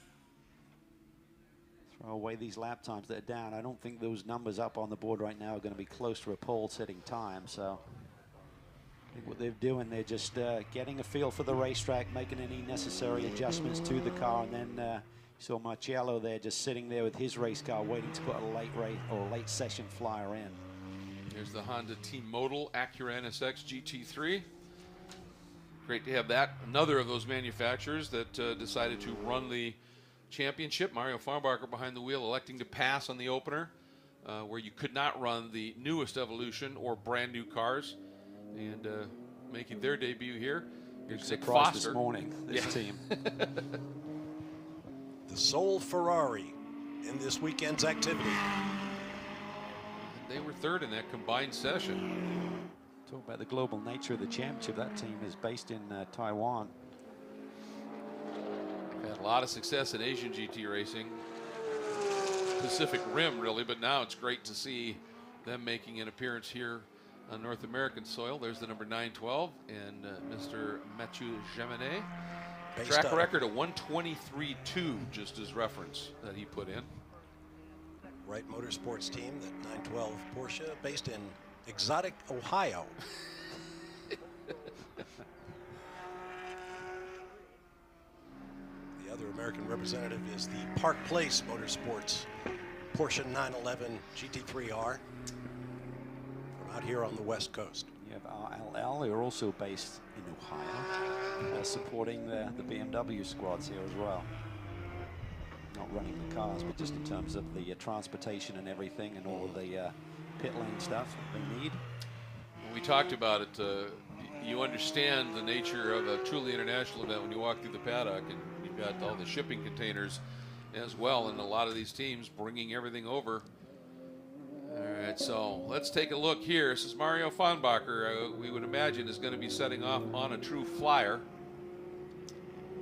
S6: Throw away these lap times that are down. I don't think those numbers up on the board right now are going to be close to a pole setting time, so I think what they're doing, they're just getting a feel for the racetrack, making any necessary adjustments to the car, and then you saw Marciello there just sitting there with his race car waiting to put a late race or a late session flyer in.
S1: Here's the Honda T-Modal Acura NSX GT3. Great to have that. Another of those manufacturers that decided to run the championship. Mario Farnbacher behind the wheel, electing to pass on the opener, where you could not run the newest Evolution or brand new cars, and making their debut here. Here's Nick Foster
S6: this morning, this team.
S3: The sole Ferrari in this weekend's activity.
S1: They were third in that combined session.
S6: Talk about the global nature of the championship. That team is based in Taiwan.
S1: Had a lot of success in Asian GT racing, Pacific Rim really, but now it's great to see them making an appearance here on North American soil. There's the number 912 and Mr. Mathieu Jaminet. Track record of 123.2, just as reference that he put in.
S3: Wright Motorsports team, that 912 Porsche, based in Exotic, Ohio. The other American representative is the Park Place Motorsports Porsche 911 GT3R from out here on the West Coast.
S6: You have RLL, who are also based in Ohio, supporting the BMW squads here as well. Not running the cars, but just in terms of the transportation and everything and all of the pit lane stuff they need.
S1: When we talked about it, you understand the nature of a truly international event when you walk through the paddock, and you've got all the shipping containers as well, and a lot of these teams bringing everything over. All right, so let's take a look here. This is Mario Farnbacher, we would imagine is going to be setting off on a true flyer.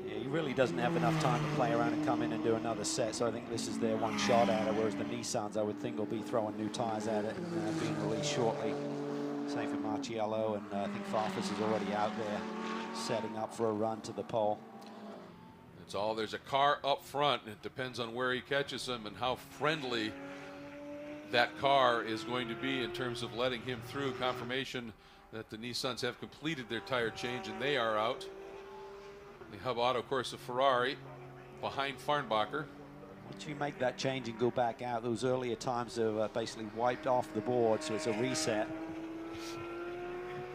S6: Yeah, he really doesn't have enough time to play around and come in and do another set, so I think this is their one shot at it, whereas the Nissans, I would think, will be throwing new tires at it and being released shortly. Same for Marciello, and I think Farfus is already out there setting up for a run to the pole.
S1: It's all, there's a car up front, and it depends on where he catches him and how friendly that car is going to be in terms of letting him through. Confirmation that the Nissans have completed their tire change and they are out. The Hub Auto, of course, of Ferrari behind Farnbacher.
S6: Once you make that change and go back out, those earlier times are basically wiped off the board, so it's a reset.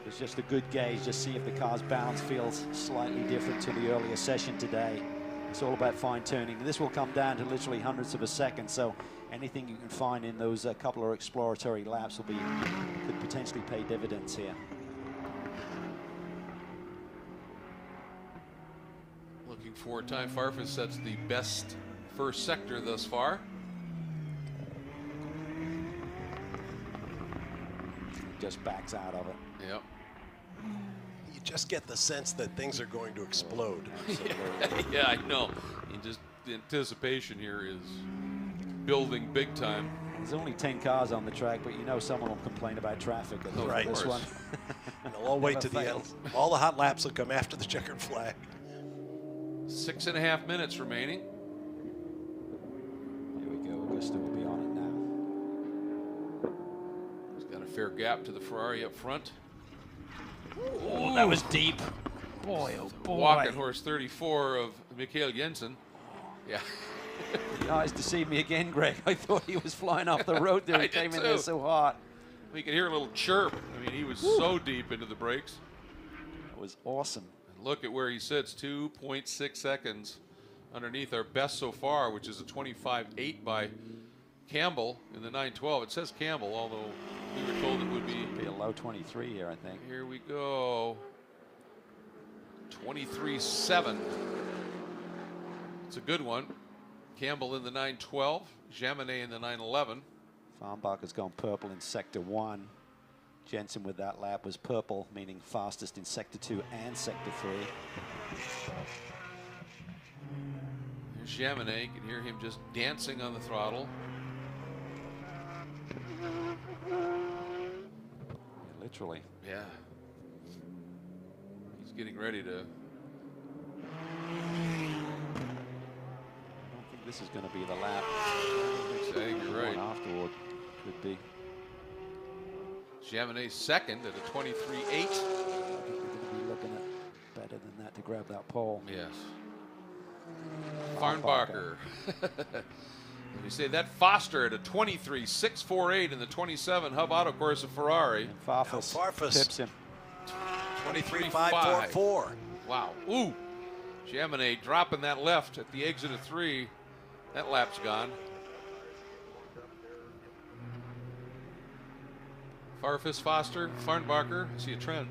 S6: It's just a good gauge, just see if the car's balance feels slightly different to the earlier session today. It's all about fine tuning. This will come down to literally hundredths of a second, so anything you can find in those couple of exploratory laps will be, could potentially pay dividends here.
S1: Looking for time. Farfus sets the best first sector thus far.
S6: Just backs out of it.
S1: Yep.
S3: You just get the sense that things are going to explode.
S1: Yeah, I know. Just the anticipation here is building big time.
S6: There's only 10 cars on the track, but you know someone will complain about traffic at this one.
S3: And they'll all wait to the end. All the hot laps will come after the checkered flag.
S1: 6.5 minutes remaining.
S6: Here we go. Augusta will be on it now.
S1: He's got a fair gap to the Ferrari up front.
S3: Oh, that was deep. Boy, oh boy.
S1: Walking horse 34 of Mikhail Jensen. Yeah.
S6: The eyes deceived me again, Greg. I thought he was flying off the road there. He came in there so hot.
S1: We could hear a little chirp. I mean, he was so deep into the brakes.
S6: That was awesome.
S1: And look at where he sits, 2.6 seconds underneath our best so far, which is a 25.8 by Campbell in the 912. It says Campbell, although we were told it would be
S6: a low 23 here, I think.
S1: Here we go. 23.7. It's a good one. Campbell in the 912, Jaminet in the 911.
S6: Farnbacher's gone purple in sector 1. Jensen with that lap was purple, meaning fastest in sector 2 and sector 3.
S1: There's Jaminet. You can hear him just dancing on the throttle.
S6: Literally.
S1: Yeah. He's getting ready to.
S6: I don't think this is going to be the lap.
S1: I think you're right.
S6: Afterward could be.
S1: Jaminet second at a 23.8.
S6: I think we're going to be looking at better than that to grab that pole.
S1: Yes. Farnbacher. Let me say that Foster at a 23.648 in the 27 Hub Auto Course of Ferrari.
S6: And Farfus tips him.
S3: 23.544.
S1: Wow. Ooh. Jaminet dropping that left at the exit of 3. That lap's gone. Farfus, Foster, Farnbacher. I see a trend.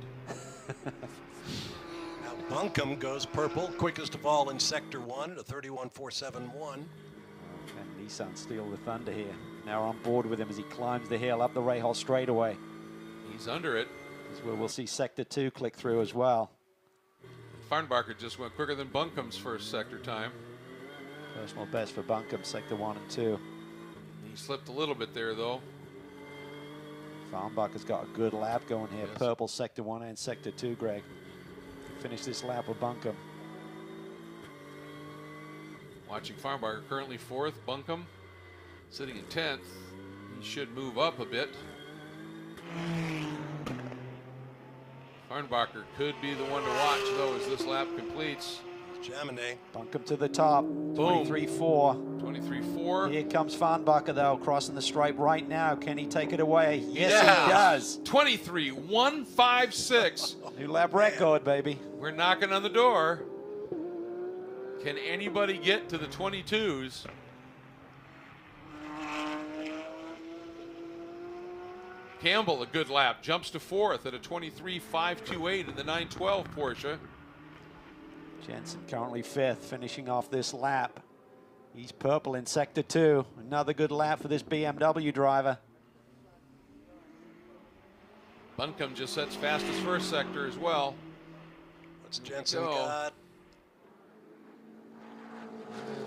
S3: Now Buncombe goes purple, quickest of all in sector 1 at a 31.471.
S6: And Nissan steal the thunder here. Now on board with him as he climbs the hill up the Rahal straightaway.
S1: He's under it.
S6: This is where we'll see sector 2 click through as well.
S1: Farnbacher just went quicker than Buncombe's first sector time.
S6: Personal best for Buncombe, sector 1 and 2.
S1: He slipped a little bit there, though.
S6: Farnbacher's got a good lap going here.
S1: Yes.
S6: Purple sector 1 and sector 2, Greg. Finish this lap with Buncombe.
S1: Watching Farnbacher currently 4th. Buncombe sitting in 10th. He should move up a bit. Farnbacher could be the one to watch, though, as this lap completes.
S3: Jaminet.
S6: Buncombe to the top. 23.4.
S1: 23.4.
S6: Here comes Farnbacher, though, crossing the stripe right now. Can he take it away? Yes, he does.
S1: 23.156.
S6: New lap record, baby.
S1: We're knocking on the door. Can anybody get to the 22s? Campbell, a good lap, jumps to 4th at a 23.528 in the 912 Porsche.
S6: Jensen currently 5th, finishing off this lap. He's purple in sector 2. Another good lap for this BMW driver.
S1: Buncombe just sets fastest first sector as well.
S3: What's Jensen got?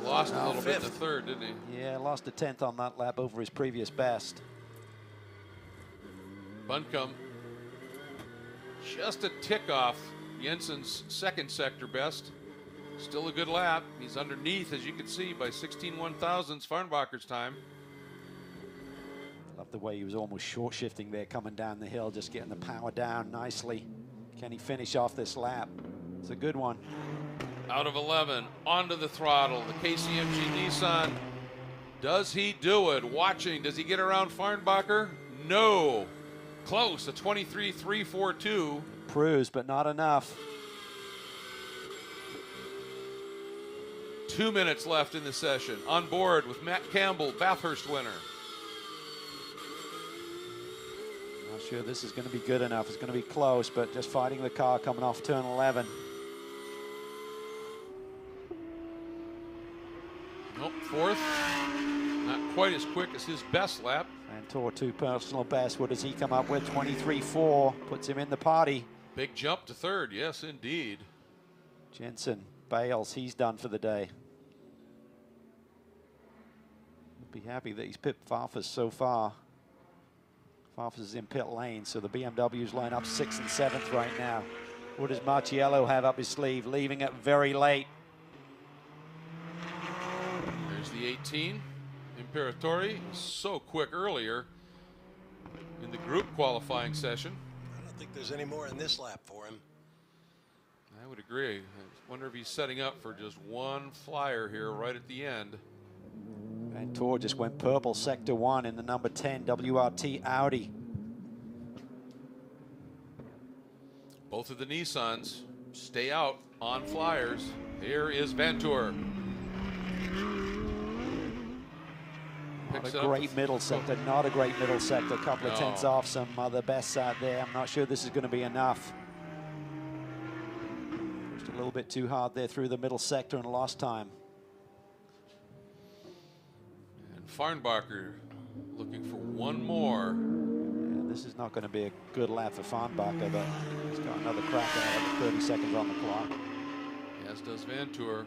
S1: Lost a little bit in the 3rd, didn't he?
S6: Yeah, lost a 10th on that lap over his previous best.
S1: Buncombe just a tick off Jensen's 2nd sector best. Still a good lap. He's underneath, as you can see, by 16/1000ths Farnbacher's time.
S6: Love the way he was almost short shifting there, coming down the hill, just getting the power down nicely. Can he finish off this lap? It's a good one.
S1: Out of 11, onto the throttle. The KCMG Nissan. Does he do it? Watching. Does he get around Farnbacher? No. Close. A 23.342.
S6: Proves, but not enough.
S1: 2 minutes left in the session. On board with Matt Campbell, Bathurst winner.
S6: Not sure this is going to be good enough. It's going to be close, but just fighting the car coming off turn 11.
S1: Nope, 4th. Not quite as quick as his best lap.
S6: And Tour 2 personal best. What does he come up with? 23.4. Puts him in the party.
S1: Big jump to 3rd. Yes, indeed.
S6: Jensen bails. He's done for the day. Be happy that he's pipped Farfus so far. Farfus is in pit lane, so the BMWs line up 6th and 7th right now. What does Marciello have up his sleeve? Leaving it very late.
S1: 18, Imperatori, so quick earlier in the group qualifying session.
S3: I don't think there's any more in this lap for him.
S1: I would agree. I wonder if he's setting up for just one flyer here right at the end.
S6: Vanthoor just went purple, sector 1 in the number 10 WRT Audi.
S1: Both of the Nissans stay out on flyers. Here is Vanthoor.
S6: Not a great middle sector, not a great middle sector. A couple of tenths off some other bests out there. I'm not sure this is going to be enough. Pushed a little bit too hard there through the middle sector and lost time.
S1: And Farnbacher looking for one more.
S6: Yeah, this is not going to be a good lap for Farnbacher, but he's got another crack at it, 30 seconds on the clock.
S1: As does Vanthoor.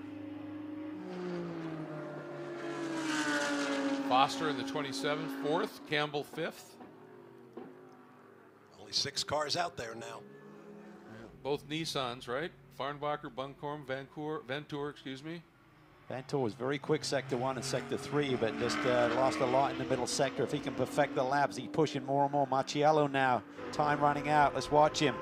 S1: Foster in the 27th, 4th, Campbell 5th.
S3: Only 6 cars out there now.
S1: Yeah, both Nissans, right? Farnbacher, Bunkorm, Vanthoor, excuse me.
S6: Vanthoor was very quick sector 1 and sector 3, but just lost a lot in the middle sector. If he can perfect the laps, he's pushing more and more. Marciello now, time running out. Let's watch him.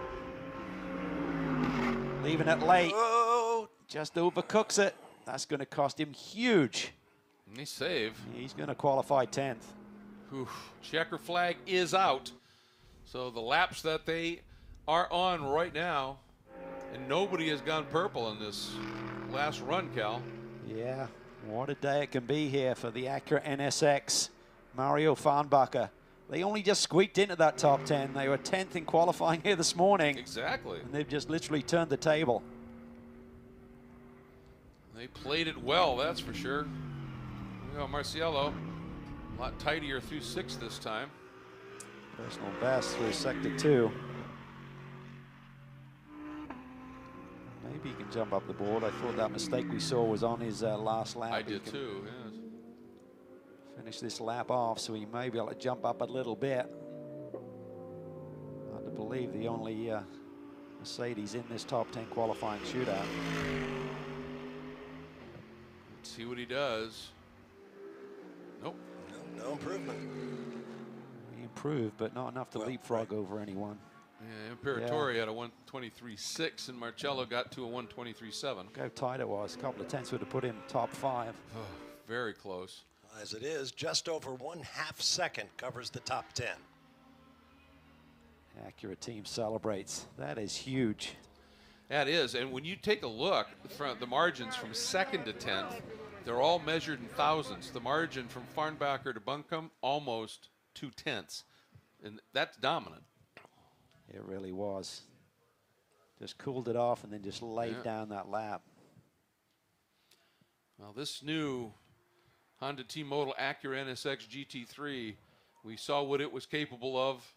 S6: Leaving it late.
S3: Oh.
S6: Just overcooks it. That's going to cost him huge.
S1: Nice save.
S6: He's going to qualify 10th.
S1: Checker flag is out. So the laps that they are on right now, and nobody has gone purple in this last run, Cal.
S6: Yeah, what a day it can be here for the Acura NSX. Mario Farnbacher. They only just squeaked into that top 10. They were 10th in qualifying here this morning.
S1: Exactly.
S6: And they've just literally turned the table.
S1: They played it well, that's for sure. Marciello, a lot tidier through 6 this time.
S6: Personal best through sector 2. Maybe he can jump up the board. I thought that mistake we saw was on his last lap.
S1: I did too, yes.
S6: Finish this lap off, so he may be able to jump up a little bit. Hard to believe the only Mercedes in this top 10 qualifying shootout.
S1: Let's see what he does. Nope.
S3: No improvement.
S6: He improved, but not enough to leapfrog over anyone.
S1: Yeah, Imperatori had a 123.6, and Marcello got to a 123.7.
S6: Look how tight it was. A couple of tenths would have put him top 5.
S1: Oh, very close.
S3: As it is, just over 1/2 second covers the top 10.
S6: Acura team celebrates. That is huge.
S1: That is, and when you take a look from the margins from 2nd to 10th, they're all measured in thousandths. The margin from Farnbacher to Buncombe, almost 2/10, and that's dominant.
S6: It really was. Just cooled it off and then just laid down that lap.
S1: Well, this new Honda T-Modal Acura NSX GT3, we saw what it was capable of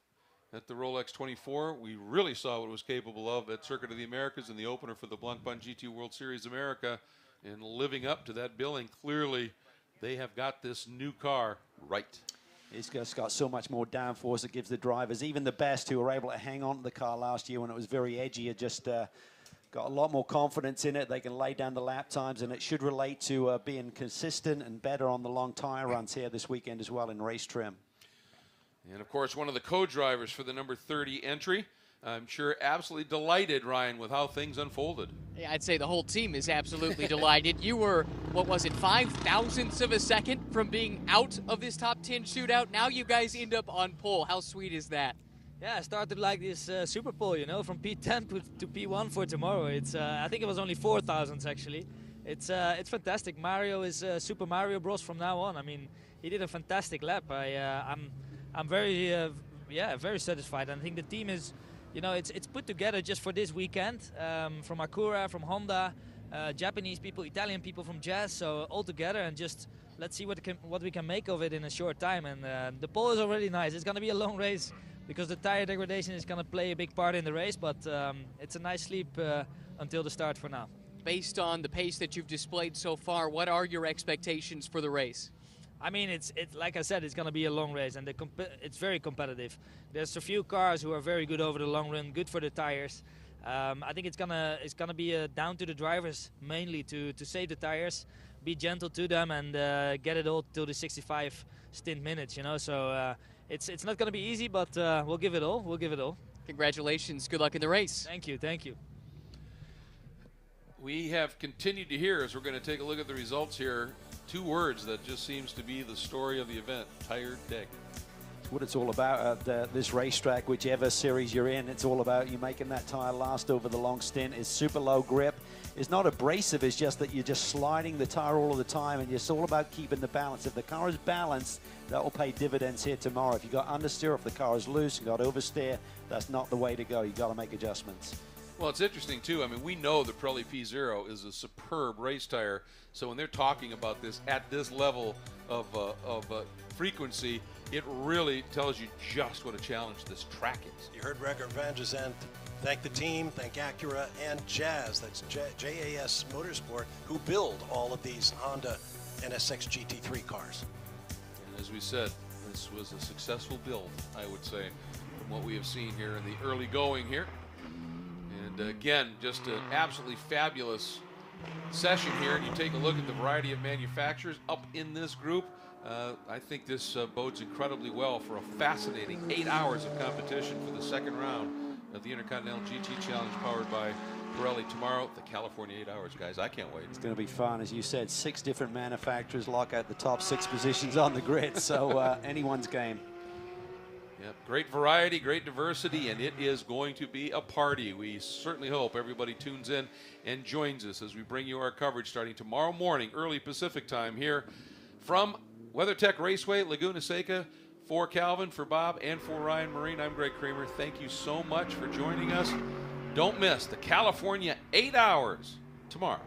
S1: at the Rolex 24. We really saw what it was capable of at Circuit of the Americas in the opener for the Blancpain GT World Series America. And living up to that billing, clearly they have got this new car right.
S6: It's just got so much more downforce it gives the drivers, even the best who were able to hang on to the car last year when it was very edgy, it just got a lot more confidence in it. They can lay down the lap times, and it should relate to being consistent and better on the long tire runs here this weekend as well in race trim.
S1: And of course, one of the co-drivers for the number 30 entry, I'm sure absolutely delighted, Ryan, with how things unfolded.
S4: Yeah, I'd say the whole team is absolutely delighted. You were, what was it, 0.005 of a second from being out of this top 10 shootout. Now you guys end up on pole. How sweet is that?
S12: Yeah, I started like this super pole, you know, from P10 to P1 for tomorrow. It's I think it was only 4 thousandths actually. It's fantastic. Mario is Super Mario Bros from now on. I mean, he did a fantastic lap. I'm very very satisfied. And I think the team is, you know, it's put together just for this weekend from Acura, from Honda, Japanese people, Italian people from Jazz, so all together, and just let's see what we can make of it in a short time. And the pole is already nice. It's going to be a long race because the tire degradation is going to play a big part in the race, but it's a nice sleep until the start for now.
S4: Based on the pace that you've displayed so far, what are your expectations for the race?
S12: I mean, it's like I said, it's going to be a long race, and it's very competitive. There's a few cars who are very good over the long run, good for the tires. I think it's gonna be down to the drivers mainly to save the tires. be gentle to them and get it all till the 65 stint minutes, you know. So it's not going to be easy, but we'll give it all. We'll give it all.
S4: Congratulations. Good luck in the race.
S12: Thank you. Thank you.
S1: We have continued to hear, as we're going to take a look at the results here, two words that just seems to be the story of the event: tired dick.
S6: It's what it's all about at this racetrack, whichever series you're in. It's all about you making that tire last over the long stint. It's super low grip. It's not abrasive, it's just that you're just sliding the tire all of the time, and it's all about keeping the balance. If the car is balanced, that will pay dividends here tomorrow. If you've got understeer, if the car is loose, you've got oversteer, that's not the way to go. You've got to make adjustments.
S1: Well, it's interesting, too. I mean, we know the Pirelli P0 is a superb race tire, so when they're talking about this at this level of frequency, it really tells you just what a challenge this track is.
S3: You heard Gregor van der Zandt thank the team, thank Acura and Jazz, that's JAS Motorsport, who build all of these Honda NSX GT3 cars.
S1: And as we said, this was a successful build, I would say, from what we have seen here in the early going here. And again, just an absolutely fabulous session here. And you take a look at the variety of manufacturers up in this group. I think this bodes incredibly well for a fascinating 8 hours of competition for the second round of the Intercontinental GT Challenge powered by Pirelli tomorrow. The California 8 hours, guys. I can't wait.
S6: It's going to be fun. As you said, 6 different manufacturers lock out the top 6 positions on the grid, so anyone's game.
S1: Yep, great variety, great diversity, and it is going to be a party. We certainly hope everybody tunes in and joins us as we bring you our coverage starting tomorrow morning, early Pacific time, here from WeatherTech Raceway, Laguna Seca. For Calvin, for Bob, and for Ryan Marine, I'm Greg Kramer. Thank you so much for joining us. Don't miss the California 8 hours tomorrow.